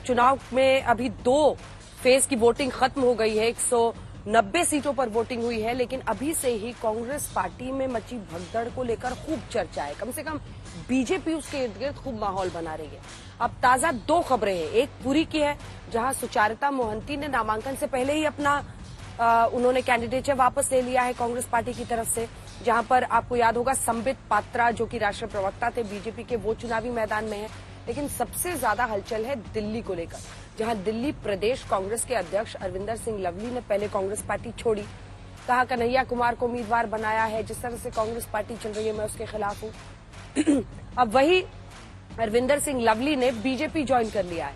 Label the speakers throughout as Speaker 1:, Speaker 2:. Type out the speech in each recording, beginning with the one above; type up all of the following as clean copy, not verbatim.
Speaker 1: चुनाव में अभी 2 फेज की वोटिंग खत्म हो गई है। 190 सीटों पर वोटिंग हुई है, लेकिन अभी से ही कांग्रेस पार्टी में मची भगदड़ को लेकर खूब चर्चा है। कम से कम बीजेपी उसके इर्द गिर्द खूब माहौल बना रही है। अब ताजा 2 खबरें हैं। एक पुरी की है, जहां सुचारिता मोहंती ने नामांकन से पहले ही अपना उन्होंने कैंडिडेचर वापस ले लिया है कांग्रेस पार्टी की तरफ से, जहां पर आपको याद होगा संबित पात्रा जो कि राष्ट्रीय प्रवक्ता थे बीजेपी के, वो चुनावी मैदान में है। लेकिन सबसे ज्यादा हलचल है दिल्ली को लेकर, जहां दिल्ली प्रदेश कांग्रेस के अध्यक्ष अरविंदर सिंह लवली ने पहले कांग्रेस पार्टी छोड़ी। कहा कन्हैया कुमार को उम्मीदवार बनाया है, जिस तरह से कांग्रेस पार्टी चल रही है मैं उसके खिलाफ हूं। अब वही अरविंदर सिंह लवली ने बीजेपी ज्वाइन कर लिया है।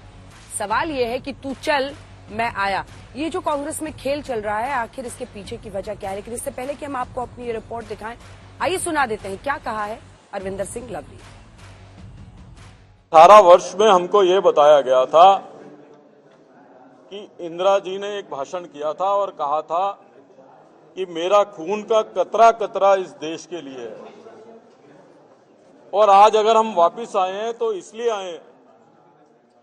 Speaker 1: सवाल यह है कि तू चल मैं आया, ये जो कांग्रेस में खेल चल रहा है, आखिर इसके पीछे की वजह क्या है। लेकिन इससे पहले कि हम आपको अपनी ये रिपोर्ट दिखाएं, आइए सुना देते हैं क्या कहा है अरविंदर सिंह लवली।
Speaker 2: 18 वर्ष में हमको ये बताया गया था कि इंदिरा जी ने एक भाषण किया था और कहा था कि मेरा खून का कतरा कतरा इस देश के लिए है। और आज अगर हम वापस आए हैं तो इसलिए आए हैं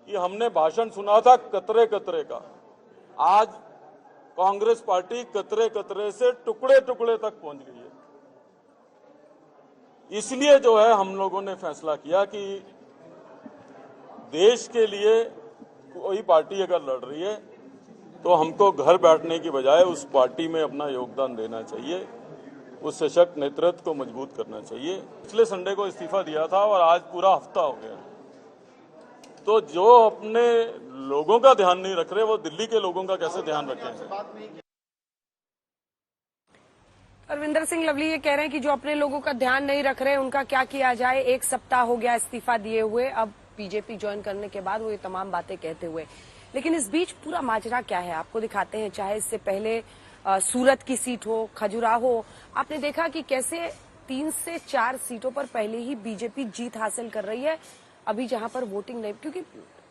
Speaker 2: कि हमने भाषण सुना था कतरे कतरे का। आज कांग्रेस पार्टी कतरे कतरे से टुकड़े टुकड़े तक पहुंच गई है। इसलिए जो है हम लोगों ने फैसला किया कि देश के लिए कोई पार्टी अगर लड़ रही है तो हमको घर बैठने की बजाय उस पार्टी में अपना योगदान देना चाहिए, उस सशक्त नेतृत्व को मजबूत करना चाहिए। पिछले संडे को इस्तीफा दिया था और आज पूरा हफ्ता हो गया। तो जो अपने लोगों का ध्यान नहीं रख रहे, वो दिल्ली के लोगों का कैसे ध्यान रखेंगे।
Speaker 1: अरविंदर सिंह लवली ये कह रहे हैं कि जो अपने लोगों का ध्यान नहीं रख रहे उनका क्या किया जाए। 1 सप्ताह हो गया इस्तीफा दिए हुए, अब बीजेपी ज्वाइन करने के बाद वो ये तमाम बातें कहते हुए। लेकिन इस बीच पूरा माजरा क्या है आपको दिखाते हैं। चाहे इससे पहले सूरत की सीट हो, खजुराहो, आपने देखा कि कैसे 3 से 4 सीटों पर पहले ही बीजेपी जीत हासिल कर रही है। अभी जहां पर वोटिंग नहीं, क्योंकि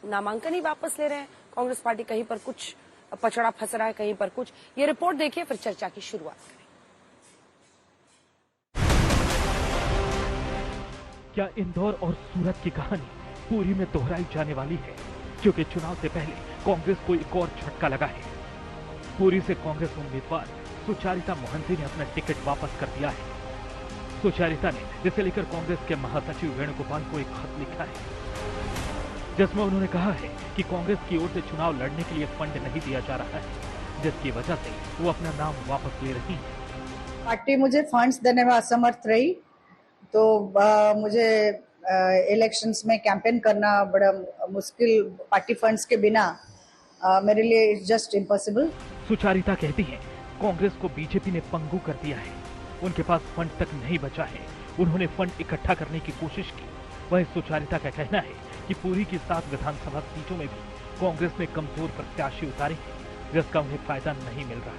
Speaker 1: नामांकन ही वापस ले रहे हैं कांग्रेस पार्टी, कहीं पर कुछ पचड़ा फंस रहा है, कहीं पर कुछ। ये रिपोर्ट देखिए, फिर चर्चा की शुरुआत करें।
Speaker 3: क्या इंदौर और सूरत की कहानी पूरी में दोहराई जाने वाली है? क्योंकि चुनाव से पहले कांग्रेस को एक और झटका लगा है। पूरी से कांग्रेस उम्मीदवार सुचारिता मोहंती ने अपना टिकट वापस कर दिया है। सुचारिता ने जिसे लेकर कांग्रेस के महासचिव वेणुगोपाल को एक खत लिखा है, जिसमें उन्होंने कहा है कि कांग्रेस की ओर से चुनाव लड़ने के लिए फंड नहीं दिया जा रहा है, जिसकी वजह से वो अपना नाम वापस ले रही है।
Speaker 4: पार्टी मुझे फंड्स देने में असमर्थ रही, तो मुझे इलेक्शंस में कैंपेन करना बड़ा मुश्किल, पार्टी फंड्स के बिना मेरे लिए इट्स जस्ट इम्पॉसिबल।
Speaker 3: सुचारिता कहती है कांग्रेस को बीजेपी ने पंगु कर दिया है, उनके पास फंड तक नहीं बचा है। उन्होंने फंड इकट्ठा करने की कोशिश की। वह सुचारिता का कहना है कि पूरी की 7 विधानसभा सीटों में भी कांग्रेस ने कमजोर प्रत्याशी उतारे हैं, जिसका उन्हें फायदा नहीं मिल रहा।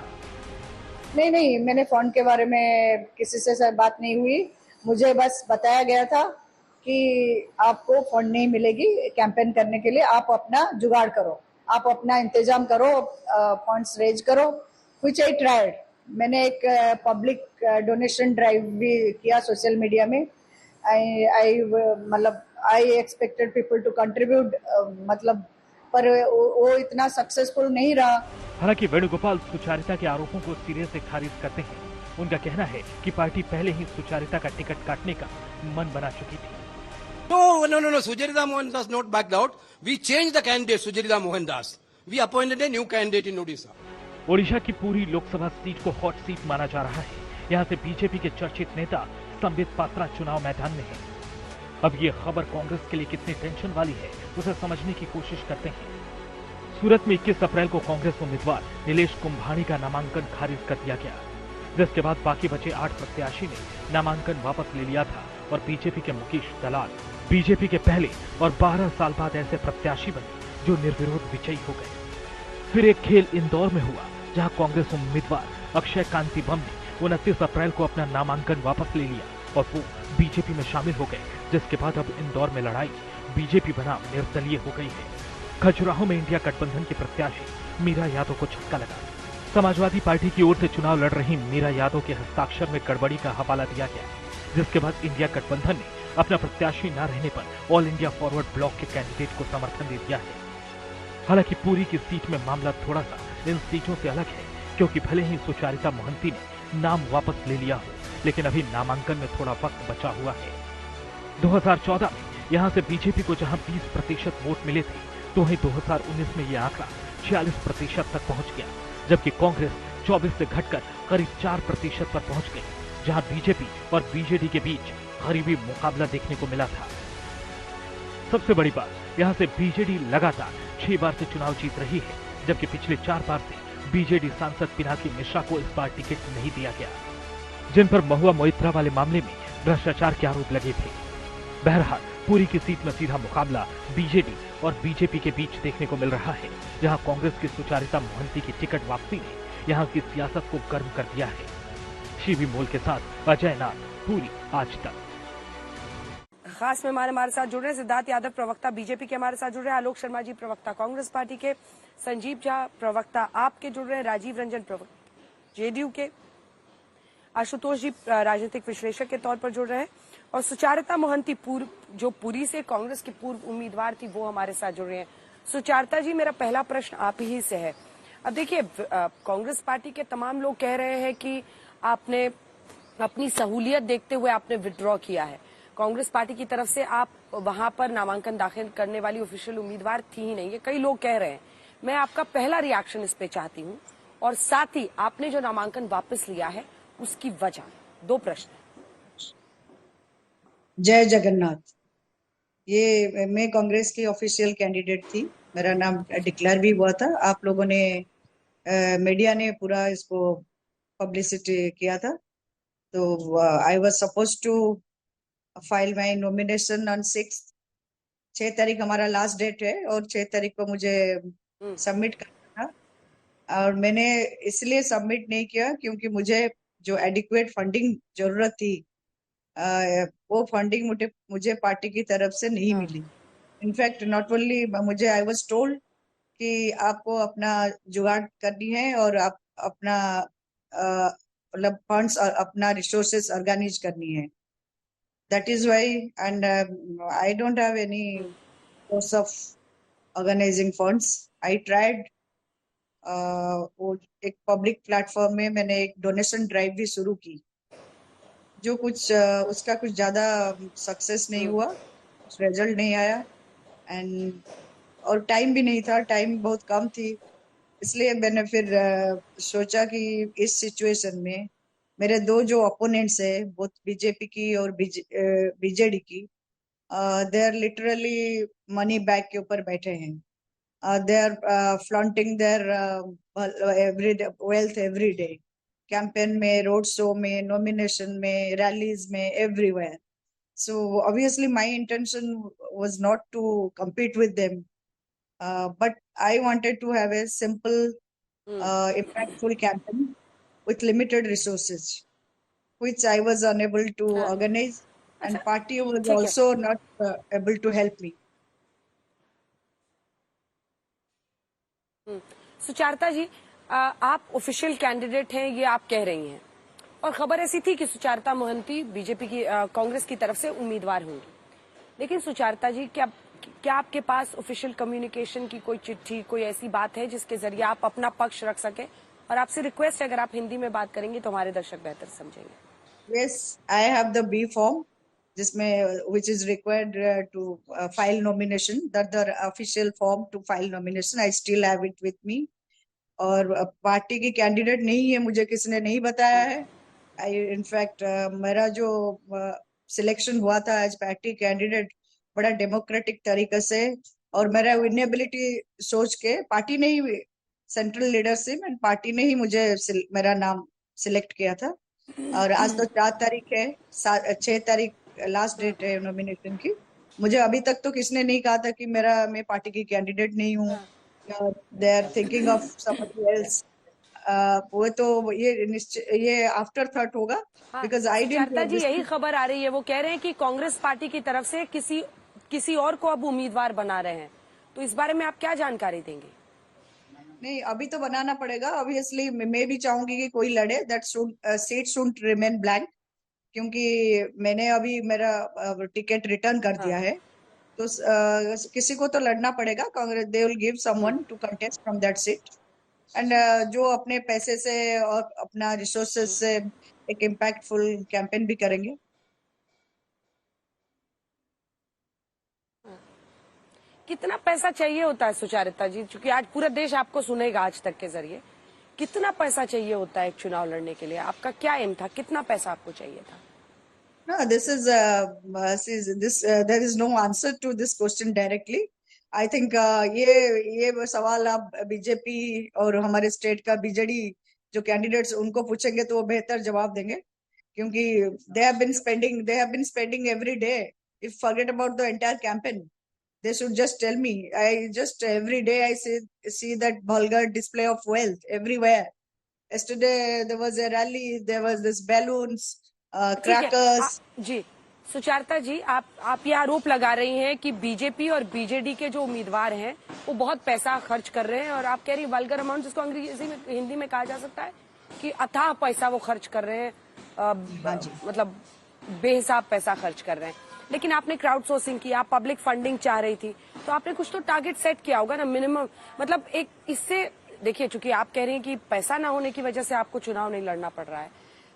Speaker 4: नहीं, मैंने फंड के बारे में किसी से बात नहीं हुई। मुझे बस बताया गया था कि आपको फंड नहीं मिलेगी कैंपेन करने के लिए, आप अपना जुगाड़ करो, आप अपना इंतजाम करो, फंड्स रेज करो, व्हिच आई ट्राइड। मैंने एक पब्लिक डोनेशन ड्राइव भी किया सोशल मीडिया में। I expected people to contribute, पर वो इतना सक्सेसफुल नहीं रहा।
Speaker 3: हालांकि वेणुगोपाल सुचारिता के आरोपों को सिरे से खारिज करते हैं। उनका कहना है कि पार्टी पहले ही सुचारिता का टिकट काटने का मन बना चुकी थी।
Speaker 5: No. Sucharita Mohandas not backed out. We changed the candidate, Sucharita Mohandas. We appointed a new candidate in Odisha.
Speaker 3: Odisha की पूरी लोकसभा सीट को हॉट सीट माना जा रहा है। यहाँ से बीजेपी के चर्चित नेता संबित पात्रा चुनाव मैदान में है। अब ये खबर कांग्रेस के लिए कितनी टेंशन वाली है, उसे समझने की कोशिश करते हैं। सूरत में 21 अप्रैल को कांग्रेस उम्मीदवार नीलेश कुंभानी का नामांकन खारिज कर दिया गया, जिसके बाद बाकी बचे 8 प्रत्याशी ने नामांकन वापस ले लिया था और बीजेपी के मुकेश दलाल बीजेपी के पहले और 12 साल बाद ऐसे प्रत्याशी बने जो निर्विरोध विजयी हो गए। फिर एक खेल इंदौर में हुआ, जहां कांग्रेस उम्मीदवार अक्षय कांति बम ने 29 अप्रैल को अपना नामांकन वापस ले लिया और वो बीजेपी में शामिल हो गए, जिसके बाद अब इंदौर में लड़ाई बीजेपी बनाम निर्दलीय हो गई है। खजुराहो में इंडिया गठबंधन की प्रत्याशी मीरा यादव को झटका लगा। समाजवादी पार्टी की ओर से चुनाव लड़ रही मीरा यादव के हस्ताक्षर में गड़बड़ी का हवाला दिया गया, जिसके बाद इंडिया गठबंधन ने अपना प्रत्याशी न रहने पर ऑल इंडिया फॉरवर्ड ब्लॉक के कैंडिडेट को समर्थन दे दिया है। हालांकि पूरी की सीट में मामला थोड़ा सा इन सीटों से अलग है, क्योंकि भले ही सुचारिता मोहंती ने नाम वापस ले लिया हो, लेकिन अभी नामांकन में थोड़ा वक्त बचा हुआ है। 2014 में यहां से बीजेपी को जहां 20% वोट मिले थे, तो वहीं 2019 में यह आंकड़ा 46% तक पहुंच गया, जबकि कांग्रेस 24 से घटकर करीब 4% पर पहुंच गई, जहां बीजेपी और बीजेडी के बीच करीबी मुकाबला देखने को मिला था। सबसे बड़ी बात, यहां से बीजेडी लगातार 6 बार से चुनाव जीत रही है, जबकि पिछले 4 बार से बीजेडी सांसद पिनाकी मिश्रा को इस बार टिकट नहीं दिया गया, जिन पर महुआ मोइत्रा वाले मामले में भ्रष्टाचार के आरोप लगे थे। बहरहाल पूरी की सीट में सीधा मुकाबला बीजेडी और बीजेपी के बीच देखने को मिल रहा है, जहां कांग्रेस की सुचारिता मोहंती की टिकट वापसी ने यहां की सियासत को गर्म कर दिया है। शिवी मोल के साथ अजय नाथ, पूरी आज तक।
Speaker 1: खास मेहमान हमारे साथ जुड़ रहे हैं, सिद्धार्थ यादव प्रवक्ता बीजेपी के हमारे साथ जुड़ रहे हैं, आलोक शर्मा जी प्रवक्ता कांग्रेस पार्टी के, संजीव झा प्रवक्ता आपके जुड़ रहे हैं, राजीव रंजन प्रवक्ता जेडीयू के, आशुतोष जी राजनीतिक विश्लेषक के तौर पर जुड़ रहे हैं, और सुचारिता मोहंती जो पुरी से कांग्रेस की पूर्व उम्मीदवार थी, वो हमारे साथ जुड़ रहे हैं। सुचारिता जी, मेरा पहला प्रश्न आप ही से है। अब देखिए, कांग्रेस पार्टी के तमाम लोग कह रहे हैं कि आपने अपनी सहूलियत देखते हुए आपने विड्रॉ किया है। कांग्रेस पार्टी की तरफ से आप वहां पर नामांकन दाखिल करने वाली ऑफिशियल उम्मीदवार थी ही नहीं, ये कई लोग कह रहे हैं। मैं आपका पहला रिएक्शन इस पे चाहती हूं, और साथ ही आपने जो नामांकन वापस लिया है उसकी वजह। 2 प्रश्न।
Speaker 4: जय जगन्नाथ। ये मैं कांग्रेस की ऑफिशियल कैंडिडेट थी, मेरा नाम डिक्लेयर भी हुआ था। आप लोगों ने मीडिया ने पूरा इसको पब्लिसिटी किया था। तो I was suppose to file my nomination on 6 तारीख हमारा लास्ट डेट है, और 6 तारीख को मुझे सबमिट करना था। और मैंने इसलिए सबमिट नहीं किया क्योंकि मुझे जो एडिक्वेट फंडिंग जरूरत थी, वो फंडिंग मुझे पार्टी की तरफ से नहीं मिली। इनफैक्ट नॉट ओनली मुझे, आई वाज टोल्ड कि आपको अपना जुगाड़ करनी है और आप अपना मतलब फंड्स और अपना रिसोर्सेस ऑर्गेनाइज करनी है। That is why, and I don't have any source of organizing funds. I tried, वो एक पब्लिक प्लेटफॉर्म में मैंने एक डोनेशन ड्राइव भी शुरू की, जो कुछ उसका कुछ ज्यादा सक्सेस नहीं हुआ, कुछ रिजल्ट नहीं आया, एंड और टाइम भी नहीं था, टाइम बहुत कम थी। इसलिए मैंने फिर सोचा कि इस सिचुएशन में मेरे 2 जो ओपोनेंट्स है, बोथ बीजेपी की और बीजेडी की, they are literally money bag के ऊपर बैठे हैं। They are flaunting their every wealth every day, campaign में, रोड शो में, नॉमिनेशन में, रैलीज में, everywhere. So obviously my intention was not to compete with them, but I wanted to have a simple, impactful campaign with limited resources, which I was unable to organize, and party was also not able to help me.
Speaker 1: Sucharita ji, आप official candidate हैं, ये आप कह रही हैं, और खबर ऐसी थी कि सुचारिता मोहंती बीजेपी की कांग्रेस की तरफ से उम्मीदवार होंगी। लेकिन सुचारिता जी, क्या आपके पास ऑफिशियल कम्युनिकेशन की कोई चिट्ठी, कोई ऐसी बात है जिसके जरिए आप अपना पक्ष रख सके? और आपसे रिक्वेस्ट है, अगर आप हिंदी में बात करेंगे तो हमारे दर्शक बेहतर समझेंगे।
Speaker 4: Yes, I have the B form, जिसमें which is required to file nomination. That the official form to file nomination. I still have it with me. और पार्टी की कैंडिडेट नहीं है, मुझे किसी ने नहीं बताया है। इनफैक्ट मेरा जो सिलेक्शन हुआ था एज पार्टी कैंडिडेट बड़ा डेमोक्रेटिक तरीके से, और मेरा विनेबिलिटी सोच के पार्टी ने ही, सेंट्रल लीडरशिप एंड पार्टी ने ही मुझे मेरा नाम सिलेक्ट किया था। और आज तो 4 तारीख है, 6 तारीख लास्ट डेट है नॉमिनेशन की। मुझे अभी तक तो किसने नहीं कहा था कि मैं पार्टी की कैंडिडेट नहीं हूँ, they are thinking of somebody else. वो तो ये आफ्टर थॉट होगा, बिकॉज आई
Speaker 1: सुचारिता जी, यही खबर आ रही है, वो कह रहे हैं कि कांग्रेस पार्टी की तरफ से किसी और को अब उम्मीदवार बना रहे हैं, तो इस बारे में आप क्या जानकारी देंगे?
Speaker 4: नहीं, अभी तो बनाना पड़ेगा। ऑब्वियसली मैं भी चाहूंगी कि कोई लड़े, that seat should remain blank, क्योंकि मैंने अभी मेरा टिकट रिटर्न कर दिया है। तो किसी को तो लड़ना पड़ेगा. Congress they will give someone to contest from that seat. And जो अपने पैसे से और अपना रिसोर्सेज से एक इम्पैक्टफुल कैंपेन भी करेंगे.
Speaker 1: कितना पैसा चाहिए होता है सुचारिता जी, क्योंकि आज पूरा देश आपको सुनेगा आज तक के जरिए, कितना पैसा चाहिए होता है एक चुनाव लड़ने के लिए? आपका क्या एम था, कितना पैसा आपको चाहिए था?
Speaker 4: No, there is no answer to this question directly. I think ये सवाल आप बीजेपी और हमारे स्टेट का बीजेडी जो कैंडिडेट्स उनको पूछेंगे तो वो बेहतर जवाब देंगे, क्योंकि they have been spending every day. If forget about the entire campaign, they should just tell me. Every day I see that vulgar display of wealth everywhere. Yesterday there was a rally, there was this balloons,
Speaker 1: ठीक है
Speaker 4: crackers.
Speaker 1: जी सुचारिता जी, आप ये आरोप लगा रही हैं कि BJP और बीजेडी के जो उम्मीदवार हैं वो बहुत पैसा खर्च कर रहे हैं, और आप कह रही वल्गर अमाउंट, जिसको अंग्रेजी में हिंदी में कहा जा सकता है कि अथाह पैसा वो खर्च कर रहे हैं, मतलब बेहिसाब पैसा खर्च कर रहे हैं. लेकिन आपने क्राउड सोर्सिंग किया, पब्लिक फंडिंग चाह रही थी, तो आपने कुछ तो टारगेट सेट किया होगा ना, मिनिमम. मतलब एक इससे देखिए, चूंकि आप कह रही हैं कि पैसा ना होने की वजह से आपको चुनाव नहीं लड़ना पड़ रहा है,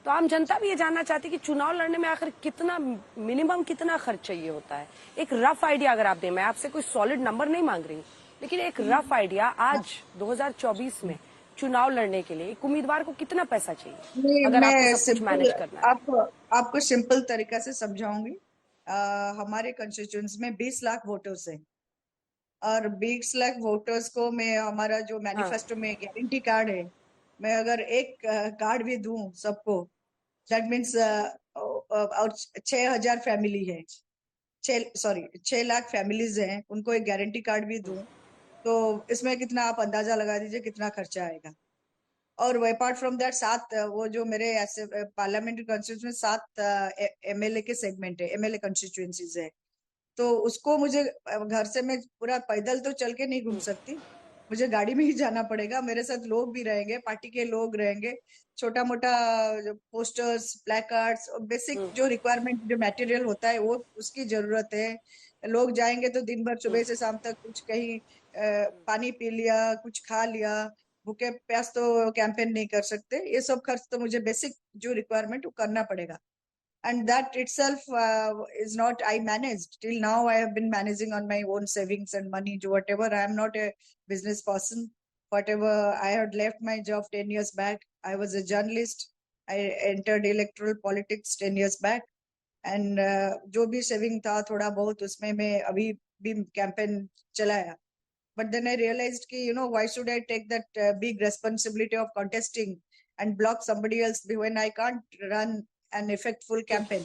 Speaker 1: तो आम जनता भी ये जानना चाहती है कि चुनाव लड़ने में आखिर कितना मिनिमम कितना खर्च चाहिए होता है. एक रफ आइडिया अगर आप दें, मैं आपसे कोई सॉलिड नंबर नहीं मांग रही, लेकिन एक रफ आइडिया आज 2024 में चुनाव लड़ने के लिए एक उम्मीदवार को कितना पैसा चाहिए, अगर आपको सब कुछ मैनेज करना है?
Speaker 4: आपको सिंपल तरीका से समझाऊंगी. हमारे कंस्टिट्यूएंसी में 20 लाख वोटर्स हैं, और 20 लाख वोटर्स को मैं हमारा जो मैनिफेस्टो में गारंटी कार्ड है, मैं अगर एक कार्ड भी दूं सबको, दैट मीन्स 6,000 फैमिली है, 6 लाख फैमिलीज हैं, उनको एक गारंटी कार्ड भी दूं, तो इसमें कितना आप अंदाजा लगा दीजिए कितना खर्चा आएगा. और अपार्ट फ्रॉम दैट 7 वो जो मेरे ऐसे पार्लियामेंट्री कॉन्स्टिट्यूंसी में 7 एमएलए के सेगमेंट है, एमएलए कॉन्स्टिट्यूएंसीज है, तो उसको मुझे घर से मैं पूरा पैदल तो चल के नहीं घूम सकती, मुझे गाड़ी में ही जाना पड़ेगा. मेरे साथ लोग भी रहेंगे, पार्टी के लोग रहेंगे, छोटा मोटा पोस्टर्स, प्लेकार्ड्स, बेसिक जो रिक्वायरमेंट जो मटेरियल होता है वो उसकी जरूरत है. लोग जाएंगे तो दिन भर सुबह से शाम तक कुछ कहीं पानी पी लिया, कुछ खा लिया, भूखे प्यास तो कैंपेन नहीं कर सकते. ये सब खर्च तो मुझे बेसिक जो रिक्वायरमेंट वो करना पड़ेगा. And that itself is not I managed till now. I have been managing on my own savings and money, whatever. I am not a business person. Whatever, I had left my job 10 years back. I was a journalist. I entered electoral politics 10 years back, and जो भी saving था थोड़ा बहुत उसमें मैं अभी भी campaign चलाया. But then I realized कि why should I take that big responsibility of contesting and block somebody else when I can't run an effectful campaign.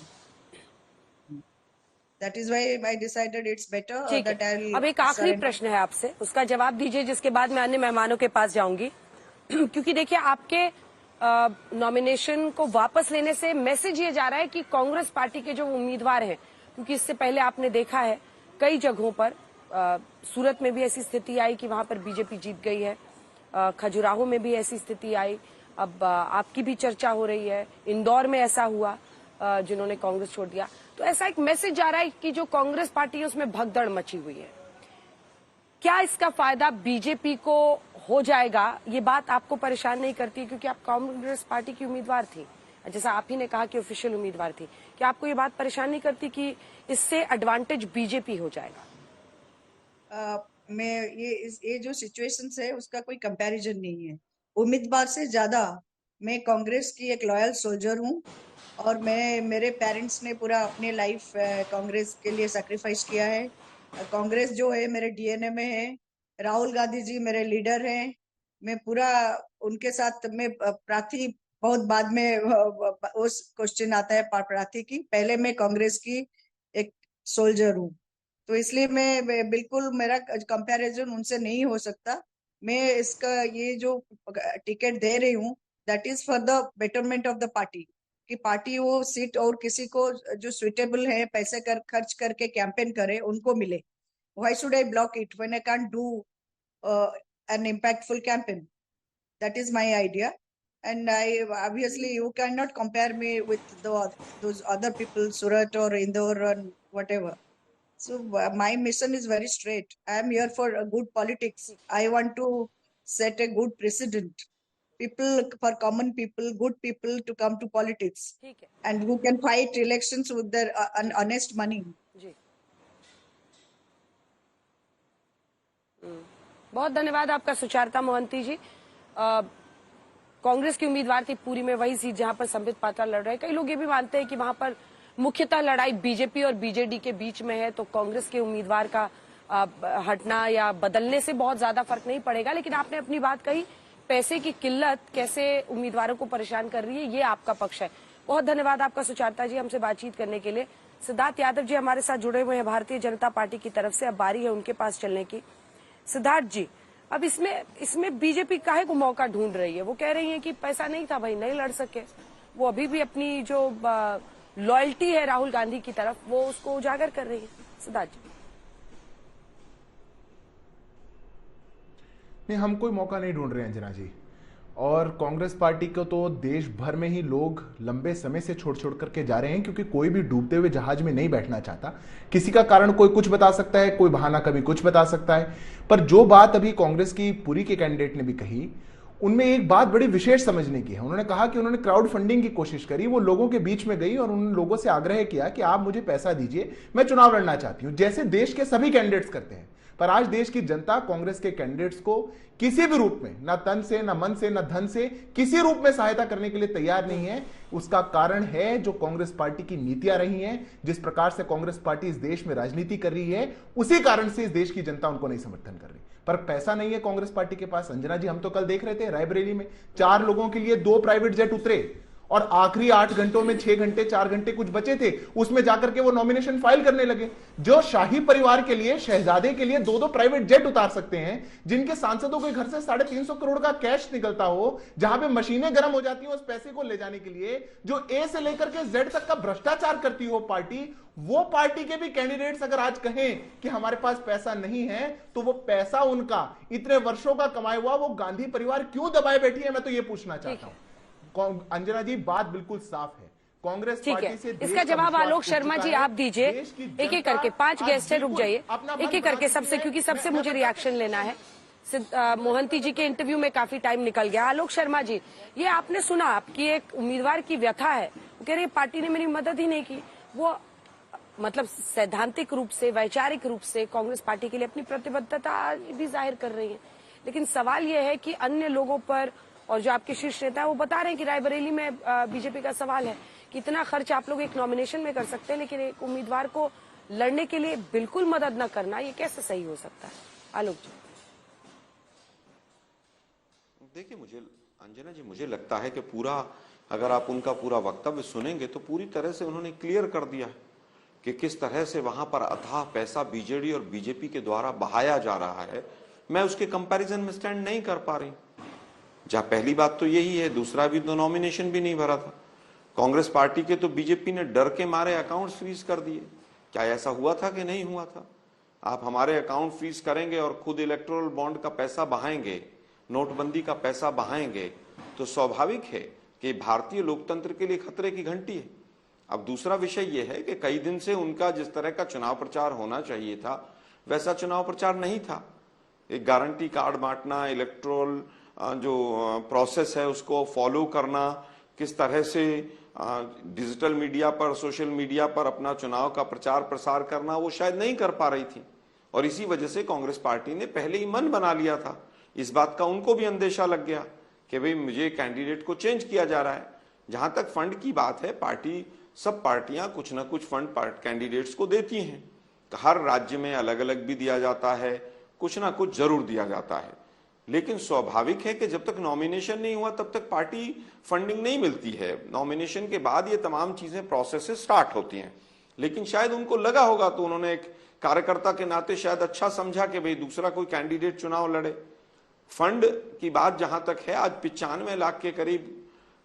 Speaker 4: That is why I decided it's better that I'll.
Speaker 1: अब एक आखिरी प्रश्न है आपसे, उसका जवाब दीजिए, जिसके बाद मैं अन्य मेहमानों के पास जाऊंगी. क्योंकि देखिए, आपके नॉमिनेशन को वापस लेने से मैसेज ये जा रहा है कि कांग्रेस पार्टी के जो उम्मीदवार हैं, क्योंकि इससे पहले आपने देखा है कई जगहों पर, सूरत में भी ऐसी स्थिति आई कि वहां पर बीजेपी जीत गई है, खजुराहो में भी ऐसी स्थिति आई, अब आपकी भी चर्चा हो रही है, इंदौर में ऐसा हुआ जिन्होंने कांग्रेस छोड़ दिया. तो ऐसा एक मैसेज जा रहा है कि जो कांग्रेस पार्टी है उसमें भगदड़ मची हुई है. क्या इसका फायदा बीजेपी को हो जाएगा? ये बात आपको परेशान नहीं करती, क्योंकि आप कांग्रेस पार्टी की उम्मीदवार थी, जैसा आप ही ने कहा कि ऑफिशियल उम्मीदवार थी. क्या आपको ये बात परेशान नहीं करती कि इससे एडवांटेज बीजेपी हो जाएगा?
Speaker 4: मैं ये जो सिचुएशन है उसका कोई कंपैरिजन नहीं है. उम्मीदवार से ज्यादा मैं कांग्रेस की एक लॉयल सोल्जर हूँ, और मेरे पेरेंट्स ने पूरा अपने लाइफ कांग्रेस के लिए सैक्रिफाइस किया है. कांग्रेस जो है मेरे डीएनए में है. राहुल गांधी जी मेरे लीडर हैं. मैं पूरा उनके साथ में प्रार्थी बहुत बाद में उस क्वेश्चन आता है प्रार्थी की, पहले मैं कांग्रेस की एक सोल्जर हूँ, तो इसलिए मैं बिल्कुल मेरा कंपैरिजन उनसे नहीं हो सकता. मैं इसका ये जो टिकट दे रही हूँ that is for the betterment of the party, कि पार्टी वो सीट और किसी को जो सुइटेबल है पैसे खर्च करके कैंपेन करे उनको मिले. Why should I block it when I can't do an impactful campaign? That is my idea, and I obviously you cannot compare me with those other people, Surat or Indore or whatever. So my mission is very straight. I am here for a good politics. I want to set a good precedent. People, for common people, good people to come to politics,
Speaker 1: ठीक है
Speaker 4: and who can fight elections with their honest money.
Speaker 1: जी। बहुत धन्यवाद आपका सुचारिता मोहंती जी। कांग्रेस की उम्मीदवार थी पूरी में वही सीट जहां पर संबित पात्रा लड़ रहे हैं। कई लोग ये भी मानते हैं कि वहां पर मुख्यतः लड़ाई बीजेपी और बीजेडी के बीच में है, तो कांग्रेस के उम्मीदवार का हटना या बदलने से बहुत ज्यादा फर्क नहीं पड़ेगा। लेकिन आपने अपनी बात कही, पैसे की किल्लत कैसे उम्मीदवारों को परेशान कर रही है, ये आपका पक्ष है। बहुत धन्यवाद आपका सुचारिता जी हमसे बातचीत करने के लिए। सिद्धार्थ यादव जी हमारे साथ जुड़े हुए हैं भारतीय जनता पार्टी की तरफ से, अब बारी है उनके पास चलने की। सिद्धार्थ जी, अब इसमें बीजेपी काहे को मौका ढूंढ रही है? वो कह रही है कि पैसा नहीं था भाई, नहीं लड़ सके। वो अभी भी अपनी जो लॉयल्टी है राहुल गांधी की तरफ, वो उसको उजागर कर रही है। सिद्धार्थ जी,
Speaker 6: नहीं, हम कोई मौका नहीं ढूंढ रहे हैं अंजना जी। और कांग्रेस पार्टी को तो देश भर में ही लोग लंबे समय से छोड़ छोड़ करके जा रहे हैं, क्योंकि कोई भी डूबते हुए जहाज में नहीं बैठना चाहता। किसी का कारण कोई कुछ बता सकता है, कोई बहाना कभी कुछ बता सकता है, पर जो बात अभी कांग्रेस की पुरी के कैंडिडेट ने भी कही, उनमें एक बात बड़ी विशेष समझने की है। उन्होंने कहा कि उन्होंने क्राउड फंडिंग की कोशिश करी, वो लोगों के बीच में गई और उन लोगों से आग्रह किया कि आप मुझे पैसा दीजिए, मैं चुनाव लड़ना चाहती हूं, जैसे देश के सभी कैंडिडेट्स करते हैं। पर आज देश की जनता कांग्रेस के कैंडिडेट्स को किसी भी रूप में, ना तन से, ना मन से, ना धन से, किसी रूप में सहायता करने के लिए तैयार नहीं है। उसका कारण है जो कांग्रेस पार्टी की नीतियां रही हैं, जिस प्रकार से कांग्रेस पार्टी इस देश में राजनीति कर रही है, उसी कारण से इस देश की जनता उनको नहीं समर्थन कर रही। पर पैसा नहीं है कांग्रेस पार्टी के पास। अंजना जी, हम तो कल देख रहे थे रायबरेली में 4 लोगों के लिए 2 प्राइवेट जेट उतरे, और आखिरी 8 घंटों में 6 घंटे 4 घंटे कुछ बचे थे, उसमें जाकर के वो नॉमिनेशन फाइल करने लगे। जो शाही परिवार के लिए, शहजादे के लिए 2-2 प्राइवेट जेट उतार सकते हैं, जिनके सांसदों के घर से 350 करोड़ का कैश निकलता हो, जहां पे मशीनें गर्म हो जाती हैं उस पैसे को ले जाने के लिए, जो ए से लेकर के जेड तक का भ्रष्टाचार करती हो पार्टी, वो पार्टी के भी कैंडिडेट्स अगर आज कहें कि हमारे पास पैसा नहीं है, तो वो पैसा उनका इतने वर्षों का कमाया हुआ वो गांधी परिवार क्यों दबाए बैठी है, मैं तो ये पूछना चाहता हूं। अंजना जी, बात बिल्कुल साफ है। कांग्रेस पार्टी से
Speaker 1: इसका जवाब आलोक शर्मा जी आप दीजिए। एक एक करके 5 गेस्ट है, रुक जाइए, एक एक करके सबसे, क्योंकि सबसे मुझे रिएक्शन लेना है। मोहंती जी के इंटरव्यू में काफी टाइम निकल गया। आलोक शर्मा जी, ये आपने सुना, आपकी एक उम्मीदवार की व्यथा है, वो कह रही है पार्टी ने मेरी मदद ही नहीं की। वो मतलब सैद्धांतिक रूप से, वैचारिक रूप से कांग्रेस पार्टी के लिए अपनी प्रतिबद्धता भी जाहिर कर रही है, लेकिन सवाल यह है कि अन्य लोगों पर, और जो आपके शीर्ष नेता है वो बता रहे हैं कि रायबरेली में बीजेपी का सवाल है कि इतना खर्च आप लोग एक नॉमिनेशन में कर सकते हैं, लेकिन एक उम्मीदवार को लड़ने के लिए बिल्कुल मदद न करना, ये कैसे सही हो सकता है? आलोक जी,
Speaker 7: देखिए, मुझे अंजना जी, मुझे लगता है कि पूरा, अगर आप उनका पूरा वक्तव्य सुनेंगे तो पूरी तरह से उन्होंने क्लियर कर दिया कि किस तरह से वहां पर अथाह पैसा बीजेडी और बीजेपी के द्वारा बहाया जा रहा है। मैं उसके कंपैरिजन में स्टैंड नहीं कर पा रही। जहां पहली बात तो यही है, दूसरा भी तो नॉमिनेशन भी नहीं भरा था कांग्रेस पार्टी के, तो बीजेपी ने डर के मारे अकाउंट फ्रीज कर दिए। क्या ऐसा हुआ था कि नहीं हुआ था? आप हमारे अकाउंट फ्रीज करेंगे और खुद इलेक्टोरल बॉन्ड का पैसा बहाएंगे, नोटबंदी का पैसा बहाएंगे, तो स्वाभाविक है कि भारतीय लोकतंत्र के लिए खतरे की घंटी है। अब दूसरा विषय यह है कि कई दिन से उनका जिस तरह का चुनाव प्रचार होना चाहिए था, वैसा चुनाव प्रचार नहीं था। एक गारंटी कार्ड बांटना, इलेक्टोरल जो प्रोसेस है उसको फॉलो करना, किस तरह से डिजिटल मीडिया पर, सोशल मीडिया पर अपना चुनाव का प्रचार प्रसार करना, वो शायद नहीं कर पा रही थी। और इसी वजह से कांग्रेस पार्टी ने पहले ही मन बना लिया था। इस बात का उनको भी अंदेशा लग गया कि भाई मुझे कैंडिडेट को चेंज किया जा रहा है। जहां तक फंड की बात है, सब पार्टियां कुछ ना कुछ फंड कैंडिडेट्स को देती हैं। हर राज्य में अलग अलग भी दिया जाता है, कुछ ना कुछ जरूर दिया जाता है। लेकिन स्वाभाविक है कि जब तक नॉमिनेशन नहीं हुआ तब तक पार्टी फंडिंग नहीं मिलती है। नॉमिनेशन के बाद ये तमाम चीजें, प्रोसेसेस स्टार्ट होती हैं। लेकिन शायद उनको लगा होगा, तो उन्होंने एक कार्यकर्ता के नाते शायद अच्छा समझा कि भाई दूसरा कोई कैंडिडेट चुनाव लड़े। फंड की बात जहां तक है, आज 95 लाख के करीब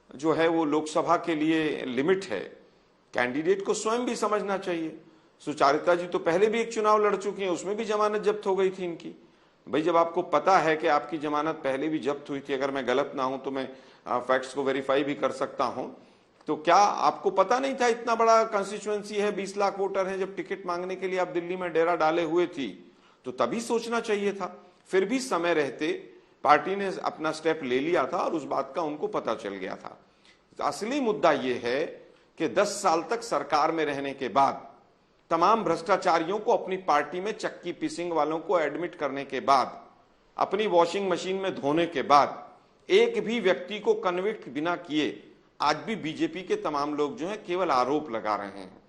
Speaker 7: जो है वो लोकसभा के लिए लिमिट है। कैंडिडेट को स्वयं भी समझना चाहिए। सुचारिता जी तो पहले भी एक चुनाव लड़ चुकी हैं, उसमें भी जमानत जब्त हो गई थी इनकी। भाई जब आपको पता है कि आपकी जमानत पहले भी जब्त हुई थी, अगर मैं गलत ना हूं तो मैं फैक्ट्स को वेरीफाई भी कर सकता हूं, तो क्या आपको पता नहीं था इतना बड़ा कंस्टिट्यूएंसी है, 20 लाख वोटर हैं, जब टिकट मांगने के लिए आप दिल्ली में डेरा डाले हुए थी तो तभी सोचना चाहिए था। फिर भी समय रहते पार्टी ने अपना स्टेप ले लिया था और उस बात का उनको पता चल गया था। असली मुद्दा यह है कि 10 साल तक सरकार में रहने के बाद, तमाम भ्रष्टाचारियों को अपनी पार्टी में चक्की पीसिंग वालों को एडमिट करने के बाद, अपनी वॉशिंग मशीन में धोने के बाद, एक भी व्यक्ति को कन्विक्ट बिना किए आज भी बीजेपी के तमाम लोग जो है केवल आरोप लगा रहे हैं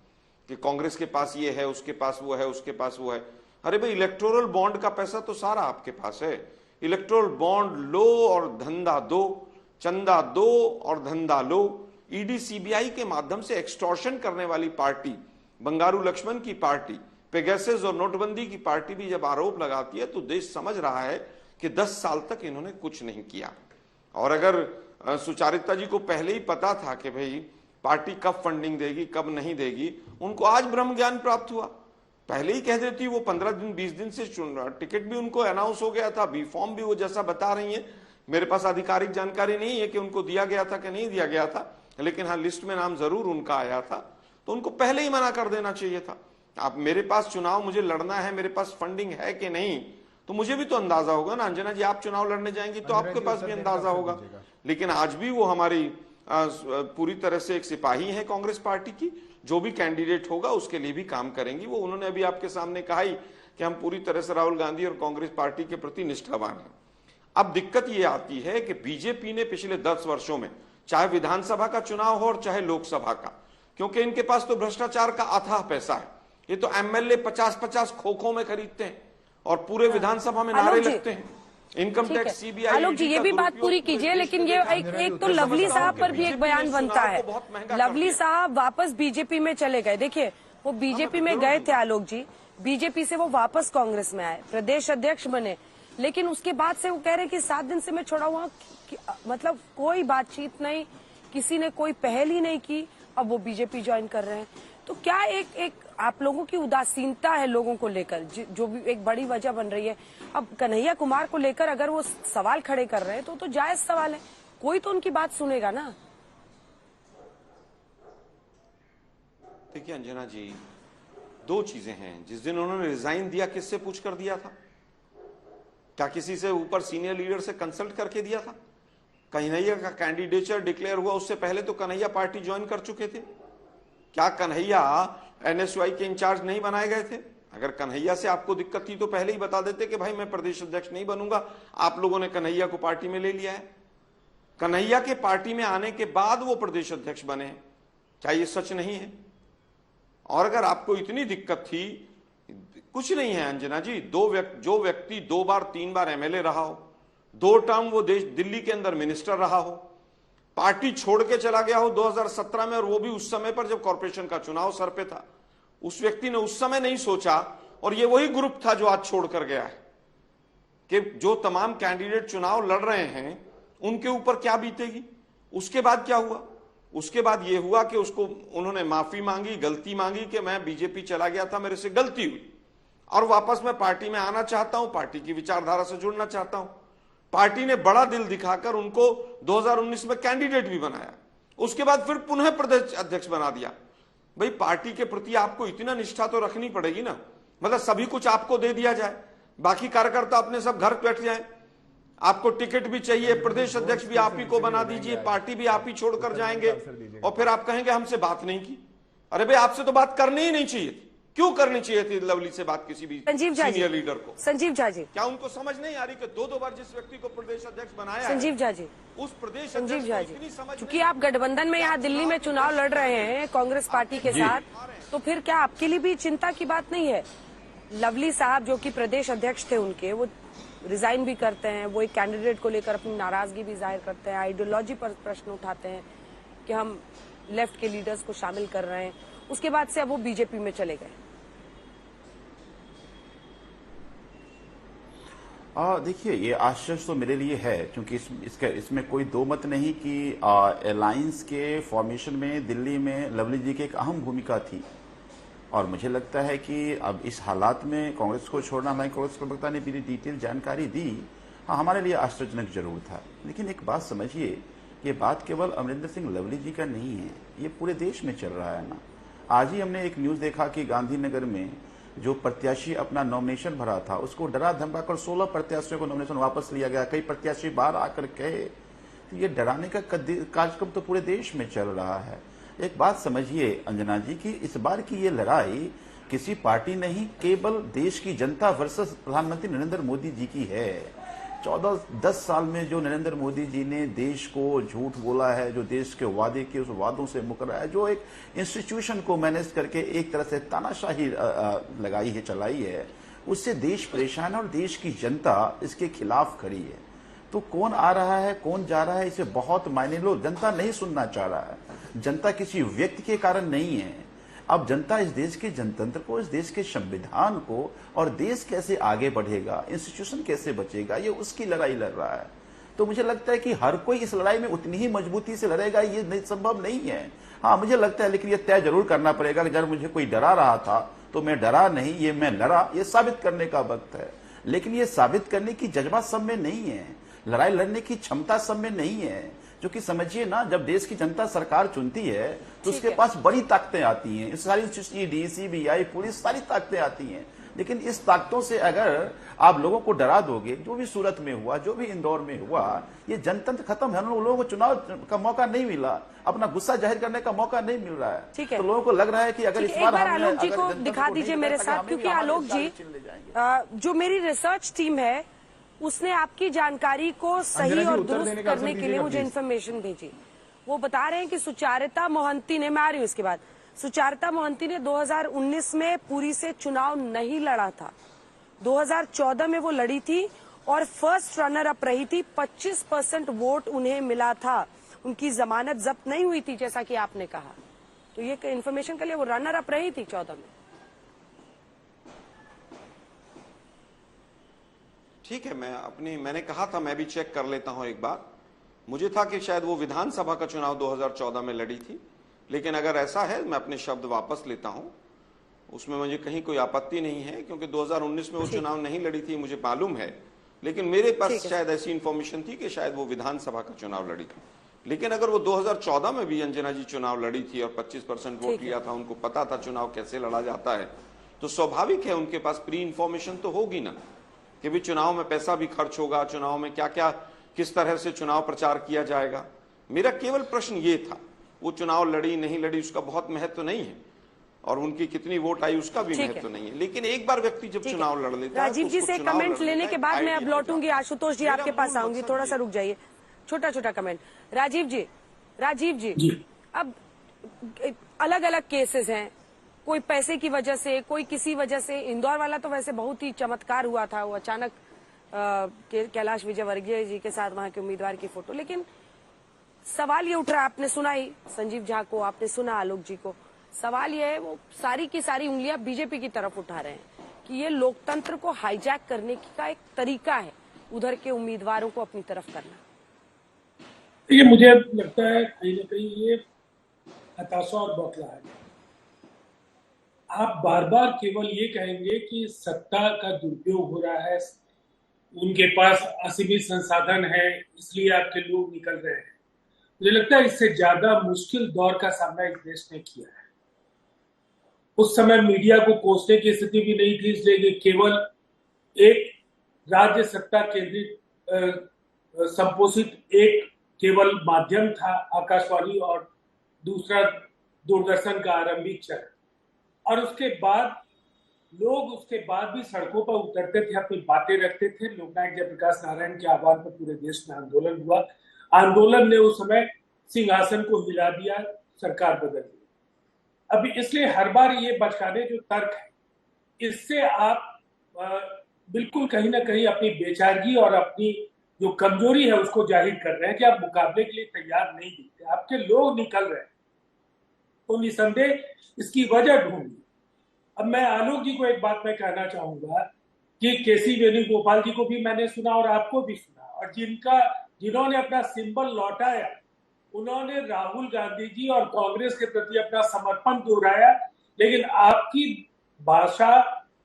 Speaker 7: कि कांग्रेस के पास ये है, उसके पास वो है, उसके पास वो है। अरे भाई, इलेक्टोरल बॉन्ड का पैसा तो सारा आपके पास है। इलेक्टोरल बॉन्ड लो और धंधा दो, चंदा दो और धंधा लो। ईडी सीबीआई के माध्यम से एक्सटॉर्शन करने वाली पार्टी, बंगारू लक्ष्मण की पार्टी, पेगासस और नोटबंदी की पार्टी भी जब आरोप लगाती है तो देश समझ रहा है कि 10 साल तक इन्होंने कुछ नहीं किया। और अगर सुचारिता जी को पहले ही पता था कि भाई पार्टी कब फंडिंग देगी, कब नहीं देगी, उनको आज ब्रह्म ज्ञान प्राप्त हुआ। पहले ही कह देती, वो 15 दिन 20 दिन से टिकट भी उनको अनाउंस हो गया था, बी फॉर्म भी वो जैसा बता रही है। मेरे पास आधिकारिक जानकारी नहीं है कि उनको दिया गया था कि नहीं दिया गया था, लेकिन हाँ लिस्ट में नाम जरूर उनका आया था, तो उनको पहले ही मना कर देना चाहिए था। आप मेरे पास चुनाव मुझे लड़ना है, मेरे पास फंडिंग है कि नहीं, तो मुझे भी तो अंदाजा होगा ना। अंजना जी, आप चुनाव लड़ने जाएंगी तो आपके पास भी अंदाजा होगा। लेकिन आज भी वो हमारी पूरी तरह से एक सिपाही है कांग्रेस पार्टी की, जो भी कैंडिडेट होगा उसके लिए भी काम करेंगी वो। उन्होंने अभी आपके सामने कहा ही कि हम पूरी तरह से राहुल गांधी और कांग्रेस पार्टी के प्रति निष्ठावान हैं। अब दिक्कत ये आती है कि बीजेपी ने पिछले 10 वर्षों में, चाहे विधानसभा का चुनाव हो और चाहे लोकसभा का, क्योंकि इनके पास तो भ्रष्टाचार का अथाह पैसा है, ये तो एमएलए 50-50 खोखों में खरीदते हैं और पूरे विधानसभा में नारे लगते हैं, इनकम टैक्स, सीबीआई।
Speaker 1: आलोक जी, ये भी बात पूरी कीजिए, लेकिन ये एक तो लवली साहब पर भी एक बयान बनता है। लवली साहब वापस बीजेपी में चले गए। देखिए, वो बीजेपी में गए थे आलोक जी, बीजेपी से वो वापस कांग्रेस में आए, प्रदेश अध्यक्ष बने, लेकिन उसके बाद से वो कह रहे हैं कि 7 दिन से मैं छोड़ा हुआ, मतलब कोई बातचीत नहीं, किसी ने कोई पहल ही नहीं की, अब वो बीजेपी ज्वाइन कर रहे हैं। तो क्या एक आप लोगों की उदासीनता है लोगों को लेकर, जो भी एक बड़ी वजह बन रही है। अब कन्हैया कुमार को लेकर अगर वो सवाल खड़े कर रहे हैं तो जायज सवाल है, कोई तो उनकी बात सुनेगा ना।
Speaker 7: देखिए अंजना जी, 2 चीजें हैं। जिस दिन उन्होंने रिजाइन दिया, किससे पूछ कर दिया था? क्या किसी से ऊपर सीनियर लीडर से कंसल्ट करके दिया था? कन्हैया का कैंडिडेचर डिक्लेयर हुआ उससे पहले तो कन्हैया पार्टी ज्वाइन कर चुके थे। क्या कन्हैया एनएसयूआई के इंचार्ज नहीं बनाए गए थे? अगर कन्हैया से आपको दिक्कत थी तो पहले ही बता देते कि भाई मैं प्रदेश अध्यक्ष नहीं बनूंगा। आप लोगों ने कन्हैया को पार्टी में ले लिया है। कन्हैया के पार्टी में आने के बाद वो प्रदेश अध्यक्ष बने हैं। क्या ये सच नहीं है? और अगर आपको इतनी दिक्कत थी, कुछ नहीं है अंजना जी, जो व्यक्ति 2 बार 3 बार एमएलए रहा हो, 2 टर्म वो दिल्ली के अंदर मिनिस्टर रहा हो, पार्टी छोड़ के चला गया हो 2017 में, और वो भी उस समय पर जब कॉर्पोरेशन का चुनाव सर पे था, उस व्यक्ति ने उस समय नहीं सोचा, और ये वही ग्रुप था जो आज छोड़ कर गया है, कि जो तमाम कैंडिडेट चुनाव लड़ रहे हैं उनके ऊपर क्या बीतेगी। उसके बाद क्या हुआ? उसके बाद यह हुआ कि उसको उन्होंने माफी मांगी, गलती मांगी कि मैं बीजेपी चला गया था, मेरे से गलती हुई और वापस मैं पार्टी में आना चाहता हूं, पार्टी की विचारधारा से जुड़ना चाहता हूं। पार्टी ने बड़ा दिल दिखाकर उनको 2019 में कैंडिडेट भी बनाया, उसके बाद फिर पुनः प्रदेश अध्यक्ष बना दिया। भाई पार्टी के प्रति आपको इतना निष्ठा तो रखनी पड़ेगी ना, मतलब सभी कुछ आपको दे दिया जाए, बाकी कार्यकर्ता अपने सब घर बैठ जाए, आपको टिकट भी चाहिए, प्रदेश अध्यक्ष भी आप ही को बना दीजिए, पार्टी भी आप ही छोड़कर जाएंगे, और फिर आप कहेंगे हमसे बात नहीं की। अरे भाई आपसे तो बात करनी ही नहीं चाहिए थी। क्यों करनी चाहिए थी लवली से बात किसी भी सीनियर लीडर को?
Speaker 1: संजीव झा जी,
Speaker 7: क्या उनको समझ नहीं आ रही कि 2 बार जिस व्यक्ति को प्रदेश अध्यक्ष बनाया
Speaker 1: संजीव झा जी,
Speaker 7: उस प्रदेश
Speaker 1: संजीव झा जी, चूंकि आप गठबंधन में यहाँ दिल्ली में चुनाव लड़ रहे हैं कांग्रेस पार्टी के साथ, तो फिर क्या आपके लिए भी चिंता की बात नहीं है? लवली साहब जो कि प्रदेश अध्यक्ष थे उनके, वो रिजाइन भी करते हैं, वो एक कैंडिडेट को लेकर अपनी नाराजगी भी जाहिर करते हैं, आइडियोलॉजी पर प्रश्न उठाते हैं कि हम लेफ्ट के लीडर्स को शामिल कर रहे हैं, उसके बाद से अब वो बीजेपी में चले गए।
Speaker 8: देखिए ये आश्चर्य तो मेरे लिए है, क्योंकि इसमें कोई 2 मत नहीं कि अलायंस के फॉर्मेशन में दिल्ली में लवली जी की एक अहम भूमिका थी, और मुझे लगता है कि अब इस हालात में कांग्रेस को छोड़ना, हमारे कांग्रेस प्रवक्ता ने पूरी डिटेल जानकारी दी, हाँ हमारे लिए आश्चर्यजनक जरूर था। लेकिन एक बात समझिए ये बात केवल अमरिंदर सिंह लवली जी का नहीं है, ये पूरे देश में चल रहा है ना। आज ही हमने एक न्यूज देखा कि गांधीनगर में जो प्रत्याशी अपना नॉमिनेशन भरा था उसको डरा धमकाकर 16 प्रत्याशियों को नॉमिनेशन वापस लिया गया। कई प्रत्याशी बाहर आकर कहे, तो ये डराने का कार्यक्रम तो पूरे देश में चल रहा है। एक बात समझिए अंजना जी कि इस बार की ये लड़ाई किसी पार्टी नहीं, केवल देश की जनता वर्सेस प्रधानमंत्री नरेंद्र मोदी जी की है। 14-10 साल में जो नरेंद्र मोदी जी ने देश को झूठ बोला है, जो देश के वादे किए उस वादों से मुकरा है, जो एक इंस्टीट्यूशन को मैनेज करके एक तरह से तानाशाही लगाई है, चलाई है, उससे देश परेशान है और देश की जनता इसके खिलाफ खड़ी है। तो कौन आ रहा है कौन जा रहा है इसे बहुत मायने लो, जनता नहीं सुनना चाह रहा है। जनता किसी व्यक्ति के कारण नहीं है, अब जनता इस देश के जनतंत्र को, इस देश के संविधान को और देश कैसे आगे बढ़ेगा, इंस्टीट्यूशन कैसे बचेगा, ये उसकी लड़ाई लड़ रहा है। तो मुझे लगता है कि हर कोई इस लड़ाई में उतनी ही मजबूती से लड़ेगा, ये संभव नहीं है। हाँ मुझे लगता है, लेकिन ये तय जरूर करना पड़ेगा कि जब मुझे कोई डरा रहा था तो मैं डरा नहीं, ये मैं लड़ा, ये साबित करने का वक्त है। लेकिन ये साबित करने की जज्बा सब में नहीं है, लड़ाई लड़ने की क्षमता सब में नहीं है। जो कि समझिए ना, जब देश की जनता सरकार चुनती है तो उसके पास बड़ी ताकतें आती हैं, सारी ईडी, सीबीआई, पुलिस, सारी ताकतें आती हैं। लेकिन इस ताकतों से अगर आप लोगों को डरा दोगे, जो भी सूरत में हुआ, जो भी इंदौर में हुआ, ये जनतंत्र खत्म है। लोगों को चुनाव का मौका नहीं मिला, अपना गुस्सा जाहिर करने का मौका नहीं मिल रहा है। तो लोगों को लग रहा है कि अगर इस बार
Speaker 1: आलोक जी को दिखा दीजिए मेरे साथ, क्योंकि आलोक जी जो मेरी रिसर्च टीम है उसने आपकी जानकारी को सही और दुरुस्त करने के लिए मुझे इन्फॉर्मेशन भेजी। वो बता रहे हैं कि सुचारिता मोहंती ने, मैं आ रही हूँ इसके बाद, सुचारिता मोहंती ने 2019 में पुरी से चुनाव नहीं लड़ा था। 2014 में वो लड़ी थी और फर्स्ट रनर अप रही थी। 25% वोट उन्हें मिला था, उनकी जमानत जब्त नहीं हुई थी जैसा कि आपने कहा। तो ये इन्फॉर्मेशन के लिए वो रनर अप रही थी 14 में।
Speaker 7: ठीक है, मैंने कहा था, मैं भी चेक कर लेता हूं एक बार। मुझे था कि शायद वो विधानसभा का चुनाव 2014 में लड़ी थी, लेकिन अगर ऐसा है मैं अपने शब्द वापस लेता हूं। उसमें मुझे कहीं कोई आपत्ति नहीं है, क्योंकि 2019 में वो चुनाव नहीं लड़ी थी, मुझे मालूम है। लेकिन मेरे पास शायद ऐसी इंफॉर्मेशन थी कि शायद वो विधानसभा का चुनाव लड़ी थी। लेकिन अगर वो 2014 में भी अंजना जी चुनाव लड़ी थी और 25% वोट लिया था, उनको पता था चुनाव कैसे लड़ा जाता है, तो स्वाभाविक है उनके पास प्री इंफॉर्मेशन तो होगी ना कि भी चुनाव में पैसा भी खर्च होगा, चुनाव में क्या क्या किस तरह से चुनाव प्रचार किया जाएगा। मेरा केवल प्रश्न ये था, वो चुनाव लड़ी नहीं लड़ी उसका बहुत महत्व नहीं है, और उनकी कितनी वोट आई उसका भी महत्व नहीं है। लेकिन एक बार व्यक्ति जब चुनाव लड़ लेता है,
Speaker 1: राजीव जी से कमेंट लेने के बाद मैं अब लौटूंगी, आशुतोष जी आपके पास आऊंगी, थोड़ा सा रुक जाइए। छोटा छोटा कमेंट। राजीव जी अब अलग अलग केसेस हैं, कोई पैसे की वजह से, कोई किसी वजह से। इंदौर वाला तो वैसे बहुत ही चमत्कार हुआ था, वो अचानक कैलाश विजयवर्गीय जी के साथ वहां के उम्मीदवार की फोटो। लेकिन सवाल ये उठ रहा है, आपने सुना ही संजीव झा को, आपने सुना आलोक जी को, सवाल ये है, वो सारी की सारी उंगलियां बीजेपी की तरफ उठा रहे हैं कि ये लोकतंत्र को हाईजैक करने का एक तरीका है, उधर के उम्मीदवारों को अपनी तरफ करना।
Speaker 9: ये मुझे लगता है कहीं न कहीं ये हताशा और बौखलाहट है। आप बार बार केवल ये कहेंगे कि सत्ता का दुरुपयोग हो रहा है, उनके पास असीमित संसाधन है, इसलिए आपके लोग निकल रहे हैं। मुझे लगता है इससे ज्यादा मुश्किल दौर का सामना इस देश ने किया है। उस समय मीडिया को कोसने की स्थिति भी नहीं थी, इसलिए केवल एक राज्य सत्ता केंद्रित संपोषित एक केवल माध्यम था आकाशवाणी, और दूसरा दूरदर्शन का आरंभिक चरण। और उसके बाद लोग उसके बाद भी सड़कों पर उतरते थे, अपनी बातें रखते थे। लोकनायक जयप्रकाश नारायण के आह्वान पर पूरे देश में आंदोलन हुआ। आंदोलन ने उस समय सिंहासन को हिला दिया, सरकार बदल दी। अभी इसलिए हर बार ये बचकाने जो तर्क है, इससे आप बिल्कुल कहीं ना कहीं अपनी बेचारगी और अपनी जो कमजोरी है उसको जाहिर कर रहे हैं कि आप मुकाबले के लिए तैयार नहीं दिखते, आपके लोग निकल रहे हैं। तो निसंदेह इसकी वजह ढूंढी। अब मैं आलोक जी को एक बात मैं कहना चाहूंगा कि केसी वेणुगोपाल जी को भी मैंने सुना और आपको भी सुना, और जिन्होंने अपना सिंबल लौटाया, उन्होंने राहुल गांधी जी और कांग्रेस के प्रति अपना समर्पण दोहराया। लेकिन आपकी भाषा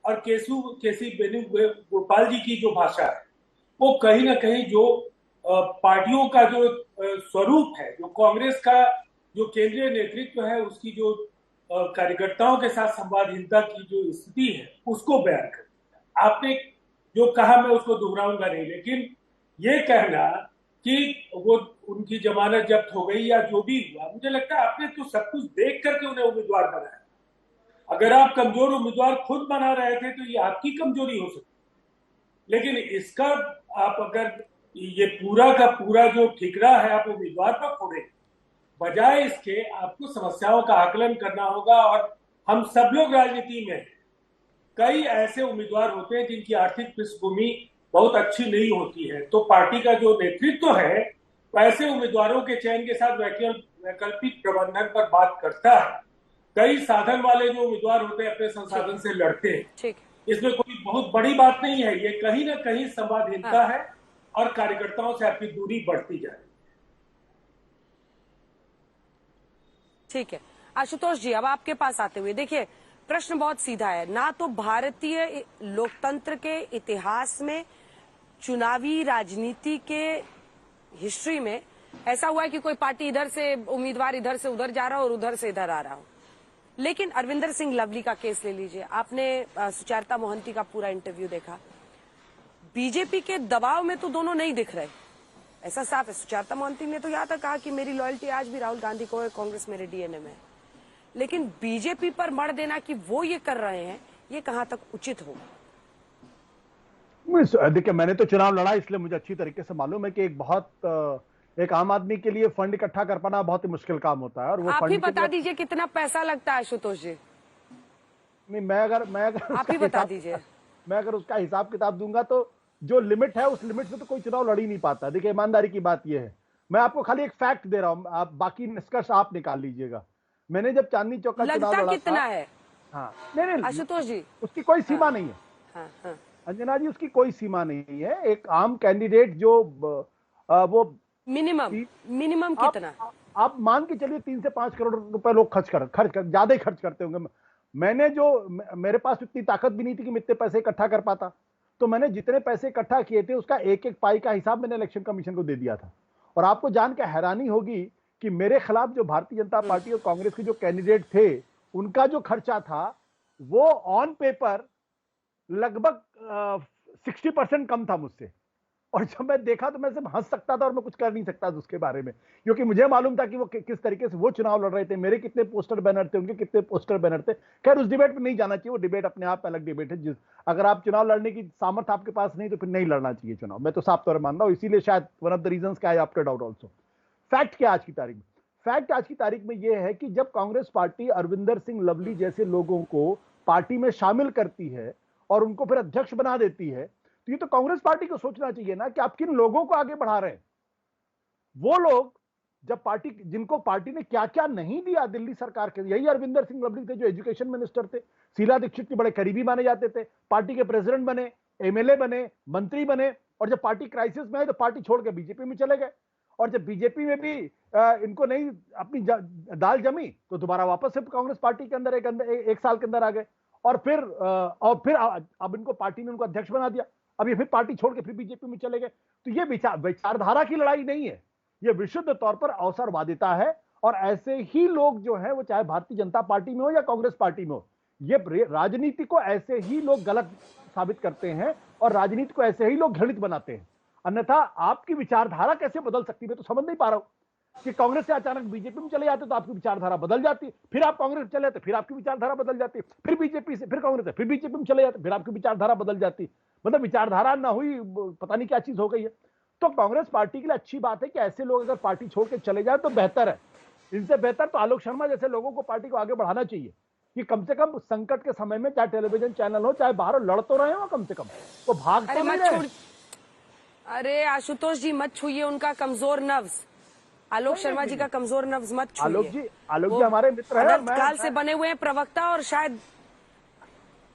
Speaker 9: और केसी वेणुगोपाल जी की जो भाषा है, वो कहीं ना कहीं जो पार्टियों का जो स्वरूप है, जो कांग्रेस का जो केंद्रीय नेतृत्व है, उसकी जो कार्यकर्ताओं के साथ संवादहीनता की जो स्थिति है, उसको बयान कर। आपने जो कहा मैं उसको दोहराऊंगा नहीं, लेकिन ये कहना कि वो उनकी जमानत जब्त हो गई या जो भी हुआ, मुझे लगता है आपने तो सब कुछ देख करके उन्हें उम्मीदवार बनाया। अगर आप कमजोर उम्मीदवार खुद बना रहे थे तो ये आपकी कमजोरी हो सकती, लेकिन इसका आप अगर ये पूरा का पूरा जो ठिकरा है आप उम्मीदवार पर फोड़े, बजाय इसके आपको समस्याओं का आकलन करना होगा। और हम सब लोग राजनीति में, कई ऐसे उम्मीदवार होते हैं जिनकी आर्थिक पृष्ठभूमि बहुत अच्छी नहीं होती है, तो पार्टी का जो नेतृत्व है ऐसे उम्मीदवारों के चयन के साथ वैकल्पिक प्रबंधन पर बात करता है। कई साधन वाले जो उम्मीदवार होते हैं अपने संसाधन से लड़ते हैं, इसमें कोई बहुत बड़ी बात नहीं है। ये कहीं ना कहीं संवादहीनता है और कार्यकर्ताओं से आपकी दूरी बढ़ती जा रही है।
Speaker 1: ठीक है आशुतोष जी, अब आपके पास आते हुए देखिए, प्रश्न बहुत सीधा है। ना तो भारतीय लोकतंत्र के इतिहास में, चुनावी राजनीति के हिस्ट्री में ऐसा हुआ है कि कोई पार्टी इधर से उम्मीदवार इधर से उधर जा रहा हो और उधर से इधर आ रहा हो। लेकिन अरविंदर सिंह लवली का केस ले लीजिए, आपने सुचेता मोहंती का पूरा इंटरव्यू देखा, बीजेपी के दबाव में तो दोनों नहीं दिख रहे, ऐसा साफ है। सुचेता मोहंती ने तो यहाँ तक कहा कि मेरी लॉयल्टी आज भी राहुल गांधी को है, कांग्रेस मेरे डीएनए में है। लेकिन बीजेपी पर मर देना कि वो ये कर रहे हैं, ये कहां तक उचित होगा?
Speaker 10: देखिए, मैंने तो चुनाव लड़ा, इसलिए मुझे अच्छी तरीके से मालूम है कि एक आम आदमी के लिए फंड इकट्ठा कर पाना बहुत ही मुश्किल काम होता है। और वो
Speaker 1: आप ही बता दीजिए कितना पैसा लगता है आशुतोष जी?
Speaker 10: नहीं, मैं अगर
Speaker 1: आप ही बता दीजिए।
Speaker 10: मैं अगर उसका हिसाब किताब दूंगा तो जो लिमिट है उस लिमिट से तो कोई चुनाव लड़ ही नहीं पाता। देखिए, ईमानदारी की बात यह है, मैं आपको खाली एक फैक्ट दे रहा हूं, आप बाकी निष्कर्ष आप निकाल लीजिएगा। मैंने जब चांदनी चौक का चुनाव लड़ा
Speaker 1: कितना है?
Speaker 10: हाँ, नहीं
Speaker 1: आशुतोष जी,
Speaker 10: उसकी कोई सीमा नहीं है।
Speaker 1: हाँ।
Speaker 10: अंजना जी, उसकी कोई सीमा नहीं है। एक आम कैंडिडेट जो वो
Speaker 1: मिनिमम कितना?
Speaker 10: आप मान के चलिए 3 से 5 करोड़ रुपए लोग खर्च कर ज्यादा ही खर्च करते होंगे। मेरे पास इतनी ताकत भी नहीं थी कि मैं इतने पैसे इकट्ठा कर पाता, तो मैंने जितने पैसे इकट्ठा किए थे उसका एक एक पाई का हिसाब मैंने इलेक्शन कमीशन को दे दिया था। और आपको जान के हैरानी होगी कि मेरे खिलाफ जो भारतीय जनता पार्टी और कांग्रेस के जो कैंडिडेट थे, उनका जो खर्चा था वो ऑन पेपर लगभग 60% कम था मुझसे। और जब मैं देखा तो मैं सिर्फ हंस सकता था और मैं कुछ कर नहीं सकता था उसके बारे में, क्योंकि मुझे मालूम था कि वो किस तरीके से वो चुनाव लड़ रहे थे, मेरे कितने पोस्टर बैनर थे, उनके कितने पोस्टर बैनर थे। खैर, उस डिबेट में नहीं जाना चाहिए, वो डिबेट अपने आप में अलग डिबेट है। अगर आप चुनाव लड़ने की सामर्थ्य आपके पास नहीं तो फिर नहीं लड़ना चाहिए चुनाव, मैं तो साफ तौर पर मान रहा हूं। इसीलिए शायद वन ऑफ द रीजंस क्या है आफ्टर डाउट ऑल्सो। फैक्ट क्या आज की तारीख में? फैक्ट आज की तारीख में यह है कि जब कांग्रेस पार्टी अरविंदर सिंह लवली जैसे लोगों को पार्टी में शामिल करती है और उनको फिर अध्यक्ष बना देती है, तो ये तो कांग्रेस पार्टी को सोचना चाहिए ना कि आप किन लोगों को आगे बढ़ा रहे हैं। वो लोग जब जिनको पार्टी ने क्या क्या नहीं दिया दिल्ली सरकार के, यही अरविंदर सिंह लवली थे जो एजुकेशन मिनिस्टर थे, शीला दीक्षित के बड़े करीबी माने जाते थे, पार्टी के प्रेसिडेंट बने, एमएलए बने, मंत्री बने, और जब पार्टी क्राइसिस में आई तो पार्टी छोड़ के बीजेपी में चले गए। और जब बीजेपी में भी इनको नहीं अपनी दाल जमी तो दोबारा वापस से कांग्रेस पार्टी के अंदर एक साल के अंदर आ गए। और फिर अब इनको पार्टी ने उनको अध्यक्ष बना दिया। अब ये फिर पार्टी छोड़ के फिर बीजेपी में चले गए। तो ये विचारधारा की लड़ाई नहीं है, ये विशुद्ध तौर पर अवसरवादिता है। और ऐसे ही लोग जो है वो चाहे भारतीय जनता पार्टी में हो या कांग्रेस पार्टी में हो, ये राजनीति को ऐसे ही लोग गलत साबित करते हैं और राजनीति को ऐसे ही लोग घृणित बनाते हैं। अन्यथा आपकी विचारधारा कैसे बदल सकती है, मैं तो समझ नहीं पा रहा हूं कि कांग्रेस से अचानक बीजेपी में चले जाते तो आपकी विचारधारा बदल जाती, फिर आप कांग्रेस में चले जाते फिर आपकी विचारधारा बदल जाती, फिर बीजेपी से फिर कांग्रेस से फिर बीजेपी में चले जाते फिर आपकी विचारधारा बदल जाती। मतलब विचारधारा ना हुई, पता नहीं क्या चीज हो गई है। तो कांग्रेस पार्टी के लिए अच्छी बात है कि ऐसे लोग अगर पार्टी छोड़ के चले जाए तो बेहतर है। इनसे बेहतर तो आलोक शर्मा जैसे लोगों को पार्टी को आगे बढ़ाना चाहिए कि कम से कम संकट के समय में चाहे टेलीविजन चैनल हो चाहे बाहर लड़ तो रहे हो, कम से कम वो भाग तो नहीं रहे।
Speaker 1: अरे आशुतोष जी मत छूइए उनका कमजोर नव्ज, आलोक शर्मा जी का कमजोर नव्ज मत छूइए।
Speaker 10: आलोक जी हमारे मित्र हैं,
Speaker 1: अनंत काल से बने हुए हैं प्रवक्ता, और शायद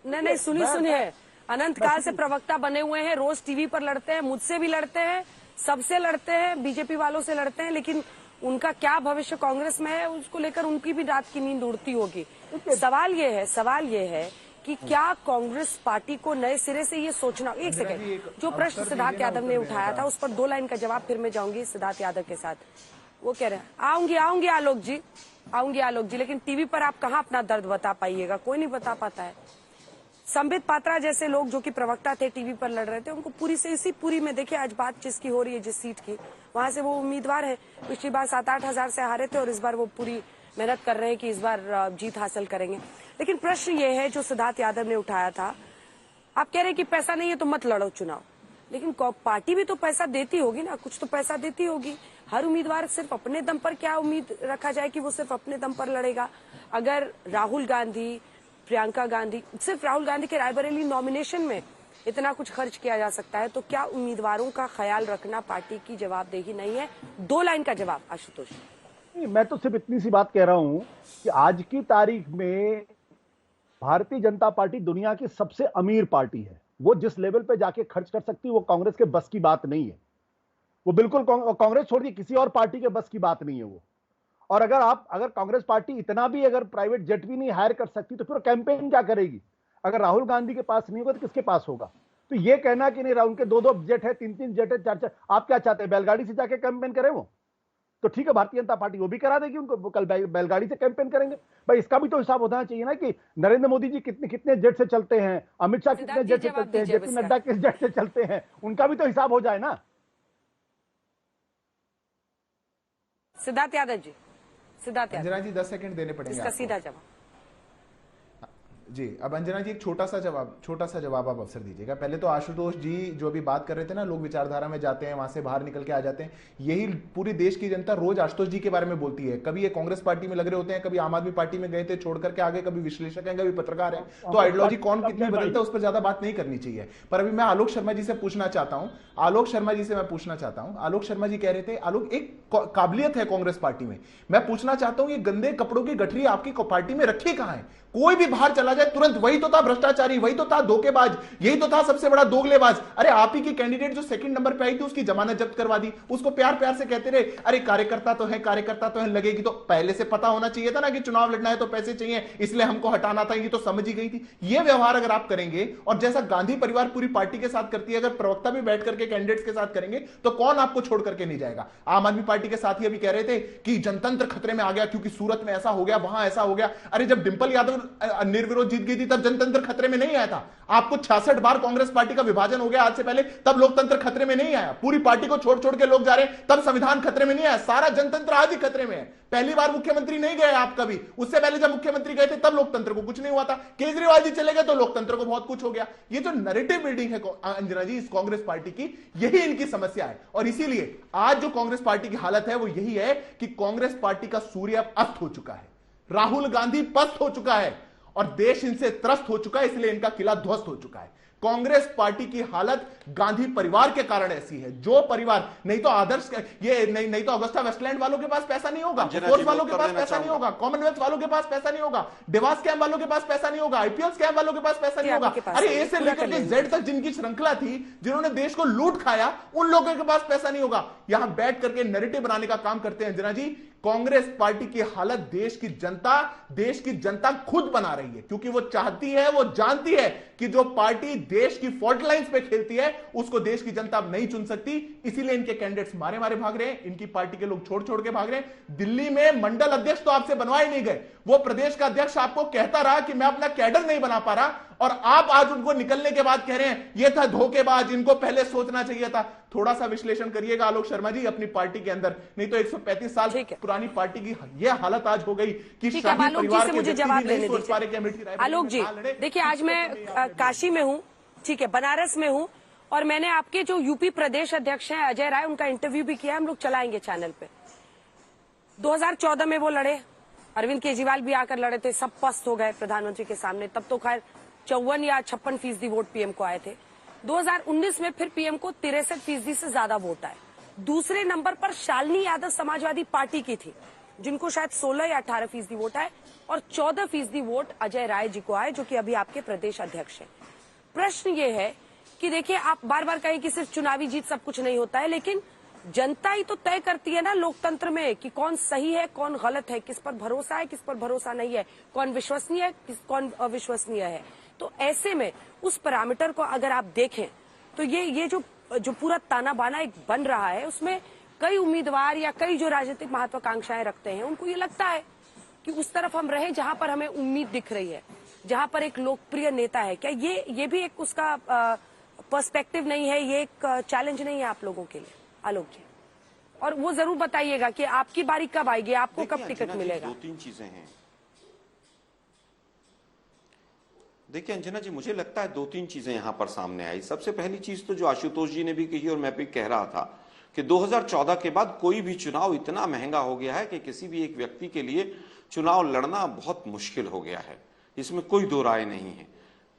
Speaker 1: नहीं सुनिए, अनंत काल से प्रवक्ता बने हुए हैं, रोज टीवी पर लड़ते हैं, मुझसे भी लड़ते हैं, सबसे लड़ते हैं, बीजेपी वालों से लड़ते हैं, लेकिन उनका क्या भविष्य कांग्रेस में है उसको लेकर उनकी भी रात की नींद उड़ती होगी। सवाल ये है कि क्या कांग्रेस पार्टी को नए सिरे से ये सोचना। एक सेकंड, जो प्रश्न सिद्धार्थ यादव ने उठाया था उस पर 2 लाइन का जवाब, फिर मैं जाऊंगी सिद्धार्थ यादव के साथ। वो कह रहे हैं आऊंगी आलोक जी, लेकिन टीवी पर आप कहाँ अपना दर्द बता पाइएगा, कोई नहीं बता पाता है। संबित पात्रा जैसे लोग जो कि प्रवक्ता थे, टीवी पर लड़ रहे थे, उनको पूरी से इसी पूरी में देखिए आज बात जिसकी हो रही है, जिस सीट की, वहां से वो उम्मीदवार है। पिछली बार 7-8 हजार से हारे थे और इस बार वो पूरी मेहनत कर रहे हैं कि इस बार जीत हासिल करेंगे। लेकिन प्रश्न ये है जो सिद्धार्थ यादव ने उठाया था, आप कह रहे हैं कि पैसा नहीं है तो मत लड़ो चुनाव, लेकिन पार्टी भी तो पैसा देती होगी ना, कुछ तो पैसा देती होगी। हर उम्मीदवार सिर्फ अपने दम पर क्या उम्मीद रखा जाए कि वो सिर्फ अपने दम पर लड़ेगा। अगर राहुल गांधी, प्रियंका गांधी, सिर्फ राहुल गांधी के रायबरेली नॉमिनेशन में इतना कुछ खर्च किया जा सकता है, तो क्या उम्मीदवारों का ख्याल रखना पार्टी की जवाबदेही नहीं है? 2 लाइन का जवाब आशुतोष।
Speaker 10: मैं तो सिर्फ इतनी सी बात कह रहा हूं कि आज की तारीख में भारतीय जनता पार्टी दुनिया की सबसे अमीर पार्टी है। वो जिस लेवल पे जाके खर्च कर सकती है वो कांग्रेस के बस की बात नहीं है। वो बिल्कुल कांग्रेस छोड़ के किसी और पार्टी के बस की बात नहीं है वो। और अगर कांग्रेस पार्टी इतना भी अगर प्राइवेट जेट भी नहीं हायर कर सकती तो फिर कैंपेन क्या करेगी? अगर राहुल गांधी के पास नहीं होगा तो किसके पास होगा? तो ये कहना कि नहीं राहुल के 2-2 जेट है, 3-3 जेट है, 4-4, आप क्या चाहते हैं बैलगाड़ी से जाके कैंपेन करें? वो तो ठीक है, भारतीय जनता पार्टी वो भी करा देगी उनको, वो कल बैलगाड़ी से कैंपेन करेंगे। भाई इसका भी तो हिसाब होना चाहिए ना कि नरेंद्र मोदी जी कितने जेट से चलते हैं, अमित शाह कितने जेट से चलते हैं, जेपी नड्डा किस जेट से चलते हैं, उनका भी तो हिसाब हो जाए ना।
Speaker 1: सिद्धार्थ यादव जी,
Speaker 6: अंजना जी 10 सेकंड देने पड़ेंगे
Speaker 1: इसका सीधा जवाब
Speaker 6: जी। अब अंजना जी एक छोटा सा जवाब आप अवसर दीजिएगा। पहले तो आशुतोष जी जो अभी बात कर रहे थे ना, लोग विचारधारा में जाते हैं, वहां से बाहर निकल के आ जाते हैं, यही पूरी देश की जनता रोज आशुतोष जी के बारे में बोलती है। कभी ये कांग्रेस पार्टी में लग रहे होते हैं, कभी आम आदमी पार्टी में गए थे छोड़ करके आगे, कभी विश्लेषक हैं, कभी पत्रकार हैं। तो आइडियोलॉजी कौन कितनी बदलता है उस पर ज्यादा बात नहीं करनी चाहिए। पर अभी मैं आलोक शर्मा जी से पूछना चाहता हूं, आलोक शर्मा जी कह रहे थे, आलोक एक काबिलियत है कांग्रेस पार्टी में, मैं पूछना चाहता हूं ये गंदे कपड़ों की गठरी आपकी पार्टी में रखी कहां है? कोई भी बाहर चला जाए तुरंत वही तो था भ्रष्टाचारी, वही तो था धोखेबाज, यही तो था सबसे बड़ा दोगलेबाज। अरे आप ही की कैंडिडेट जो सेकंड नंबर पे आई थी उसकी जमानत जब्त करवा दी, उसको प्यार प्यार से कहते रहे अरे कार्यकर्ता तो है, लगेगी तो पहले से पता होना चाहिए था ना कि चुनाव लड़ना है तो पैसे चाहिए, इसलिए हमको हटाना था, ये तो समझ ही गई थी। ये व्यवहार अगर आप करेंगे और जैसा गांधी परिवार पूरी पार्टी के साथ करती है, अगर प्रवक्ता भी बैठ करके कैंडिडेट्स के साथ करेंगे तो कौन आपको छोड़ करके नहीं जाएगा? आम आदमी पार्टी के साथी अभी कह रहे थे कि जनतंत्र खतरे में आ गया क्योंकि सूरत में ऐसा हो गया, वहां ऐसा हो गया। अरे जब डिंपल यादव निर्विरोध जीत गई थी तब जनतंत्र खतरे में नहीं आया था। आपको 66 बार कांग्रेस पार्टी का विभाजन हो गया आज से पहले, तब लोकतंत्र खतरे में नहीं आया। पूरी पार्टी को छोड़ छोड़ के लोग जा रहे हैं तब संविधान खतरे में नहीं आया। सारा जनतंत्र आज ही खतरे में है। पहली बार मुख्यमंत्री नहीं गए आप कभी, उससे पहले जब मुख्यमंत्री गए थे तब लोकतंत्र को कुछ नहीं हुआ था। केजरीवाल जी चले गए तो लोकतंत्र को बहुत कुछ हो गया। ये जो नैरेटिव बिल्डिंग है अंजना जी इस कांग्रेस पार्टी की, यही इनकी समस्या है। और इसीलिए आज जो कांग्रेस पार्टी की हालत है वो यही है कि कांग्रेस पार्टी का सूर्य अब अस्त हो चुका है, राहुल गांधी पस्त हो चुका है और देश इनसे त्रस्त हो चुका है, इसलिए इनका किला ध्वस्त हो चुका है। कांग्रेस पार्टी की हालत गांधी परिवार के कारण ऐसी है। जो परिवार नहीं तो आदर्श ये नहीं तो अगस्ता वेस्टलैंड वालों के पास पैसा नहीं होगा, फोर्स वालों के पास पैसा नहीं होगा, कॉमनवेल्थ वालों के पास पैसा नहीं होगा, डेवास स्कैम वालों के पास पैसा नहीं होगा, आईपीएल स्कैम वालों के पास पैसा नहीं होगा। अरे ए से लेकर के जेड तक जिनकी श्रृंखला थी, जिन्होंने देश को लूट खाया, उन लोगों के पास पैसा नहीं होगा। यहां बैठ करके नैरेटिव बनाने का काम करते हैं अंजना जी। कांग्रेस पार्टी की हालत देश की जनता खुद बना रही है, क्योंकि वो चाहती है, वो जानती है कि जो पार्टी देश की फॉल्ट लाइंस पे खेलती है उसको देश की जनता अब नहीं चुन सकती। इसीलिए इनके कैंडिडेट्स मारे मारे भाग रहे हैं, इनकी पार्टी के लोग छोड़ छोड़ के भाग रहे हैं। दिल्ली में मंडल अध्यक्ष तो आपसे बनवाए नहीं गए, वो प्रदेश का अध्यक्ष आपको कहता रहा कि मैं अपना कैडर नहीं बना पा रहा, और आप आज उनको निकलने के बाद कह रहे हैं ये था धोखेबाज, इनको पहले सोचना चाहिए था। थोड़ा सा विश्लेषण करिएगा आलोक शर्मा जी अपनी पार्टी के अंदर, नहीं तो 135 साल पुरानी पार्टी की यह हालत आज हो गई कि शाही परिवार के
Speaker 1: मुझे जवाब
Speaker 6: नहीं सोच पा रहे कि अमेठी रायबरेली
Speaker 1: आलोक जी देखिए, आज मैं काशी में हूँ, ठीक है, बनारस में हूँ, और मैंने आपके जो यूपी प्रदेश अध्यक्ष हैं अजय राय, उनका इंटरव्यू भी किया, हम लोग चलाएंगे चैनल पे। 2014 में वो लड़े, अरविंद केजरीवाल भी आकर लड़े थे, सब पस्त हो गए प्रधानमंत्री के सामने। तब तो खैर 54 या 56% वोट पीएम को आए थे। 2019 में फिर पीएम को 63% से ज्यादा वोट आए। दूसरे नंबर पर शालिनी यादव समाजवादी पार्टी की थी, जिनको शायद 16 या 18% वोट आए, और 14% वोट अजय राय जी को आए, जो कि अभी आपके प्रदेश अध्यक्ष हैं। प्रश्न ये है कि देखिए, आप बार बार कहें कि सिर्फ चुनावी जीत सब कुछ नहीं होता है, लेकिन जनता ही तो तय करती है ना लोकतंत्र में कि कौन सही है, कौन गलत है, किस पर भरोसा है, किस पर भरोसा नहीं है, कौन विश्वसनीय है, कौन अविश्वसनीय है। तो ऐसे में उस पैरामीटर को अगर आप देखें तो ये जो पूरा ताना बाना एक बन रहा है, उसमें कई उम्मीदवार या कई जो राजनीतिक महत्वाकांक्षाएं रखते हैं, उनको ये लगता है कि उस तरफ हम रहें जहां पर हमें उम्मीद दिख रही है, जहां पर एक लोकप्रिय नेता है। क्या ये भी एक उसका पर्सपेक्टिव नहीं है, ये एक चैलेंज नहीं है आप लोगों के लिए, आलोक जी? और वो जरूर बताइएगा कि आपकी बारी कब आएगी, आपको कब टिकट मिलेगा?
Speaker 7: 2-3 चीजें हैं। देखिए अंजना जी, मुझे लगता है 2-3 चीजें यहां पर सामने आई। सबसे पहली चीज तो जो आशुतोष जी ने भी कही और मैं भी कह रहा था कि 2014 के बाद कोई भी चुनाव इतना महंगा हो गया है कि किसी भी एक व्यक्ति के लिए चुनाव लड़ना बहुत मुश्किल हो गया है, इसमें कोई दो राय नहीं है।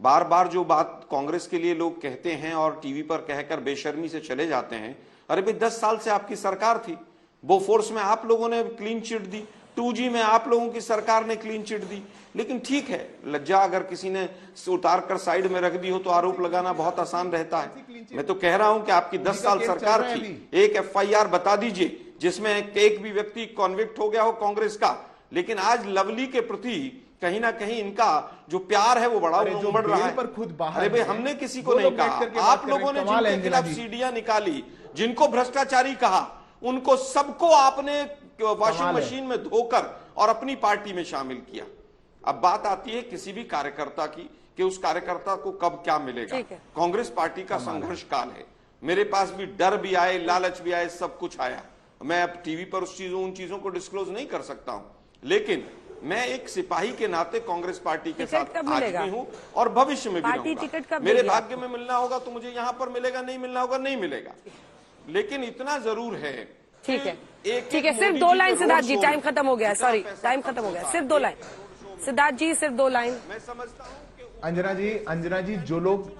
Speaker 7: बार बार जो बात कांग्रेस के लिए लोग कहते हैं और टीवी पर कहकर बेशर्मी से चले जाते हैं, अरे भाई 10 साल से आपकी सरकार थी, बोफोर्स में आप लोगों ने क्लीन चिट दी, 2G में आप लोगों की सरकार ने क्लीन चिट दी। लेकिन ठीक है, लज्जा अगर किसी ने उतार कर साइड में रख दी हो तो आरोप लगाना बहुत आसान रहता है। मैं तो कह रहा हूं कि आपकी 10 साल सरकार थी, एक FIR बता दीजिए जिसमें एक भी व्यक्ति कॉन्विक्ट हो गया हो कांग्रेस का। लेकिन आज लवली के प्रति कहीं ना कहीं इनका जो प्यार है वो बड़ा उमड़ रहा है।
Speaker 6: पर खुद बाहर
Speaker 7: अरे भाई, हमने किसी को नहीं कहा, आप लोगों ने जिनके खिलाफ सीडियां निकाली, जिनको भ्रष्टाचारी कहा, उनको सबको आपने वॉशिंग मशीन में धोकर और अपनी पार्टी में शामिल किया। अब बात आती है किसी भी कार्यकर्ता की कि उस कार्यकर्ता को कब क्या मिलेगा। कांग्रेस पार्टी का संघर्ष काल है, मेरे पास भी डर भी आए, लालच भी आए, सब कुछ आया। मैं अब टीवी पर उन चीजों को डिस्क्लोज नहीं कर सकता हूं, लेकिन मैं एक सिपाही के नाते कांग्रेस पार्टी के साथ आज भी हूं और भविष्य में भी रहूंगा। मेरे भाग्य में मिलना होगा तो मुझे यहां पर मिलेगा, नहीं मिलना होगा नहीं मिलेगा। लेकिन इतना जरूर है,
Speaker 1: ठीक है, ठीक है, सिर्फ 2 लाइन सिद्धार्थ जी, टाइम खत्म हो गया, सॉरी टाइम खत्म हो गया, सिर्फ 2 लाइन सिद्धार्थ जी, सिर्फ 2 लाइन।
Speaker 7: मैं समझता हूं कि
Speaker 6: अंजना जी, जो लोग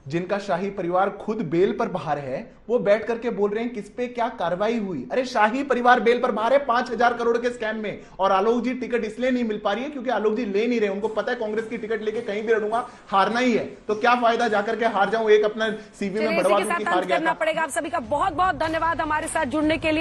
Speaker 6: जिनका शाही परिवार खुद बेल पर बाहर है, वो बैठ करके बोल रहे हैं किस पे क्या कार्रवाई हुई। अरे शाही परिवार बेल पर बाहर है 5,000 करोड़ के स्कैम में, और आलोक जी टिकट इसलिए नहीं मिल पा रही है क्योंकि आलोक जी ले नहीं रहे। उनको पता है कांग्रेस की टिकट लेके कहीं भी लड़ूंगा हारना ही है, तो क्या फायदा जाकर के हार जाऊं, एक अपना CV में बढ़वा दूं कि हार गया था।
Speaker 1: करना पड़ेगा। आप सभी का बहुत बहुत धन्यवाद हमारे साथ जुड़ने के लिए।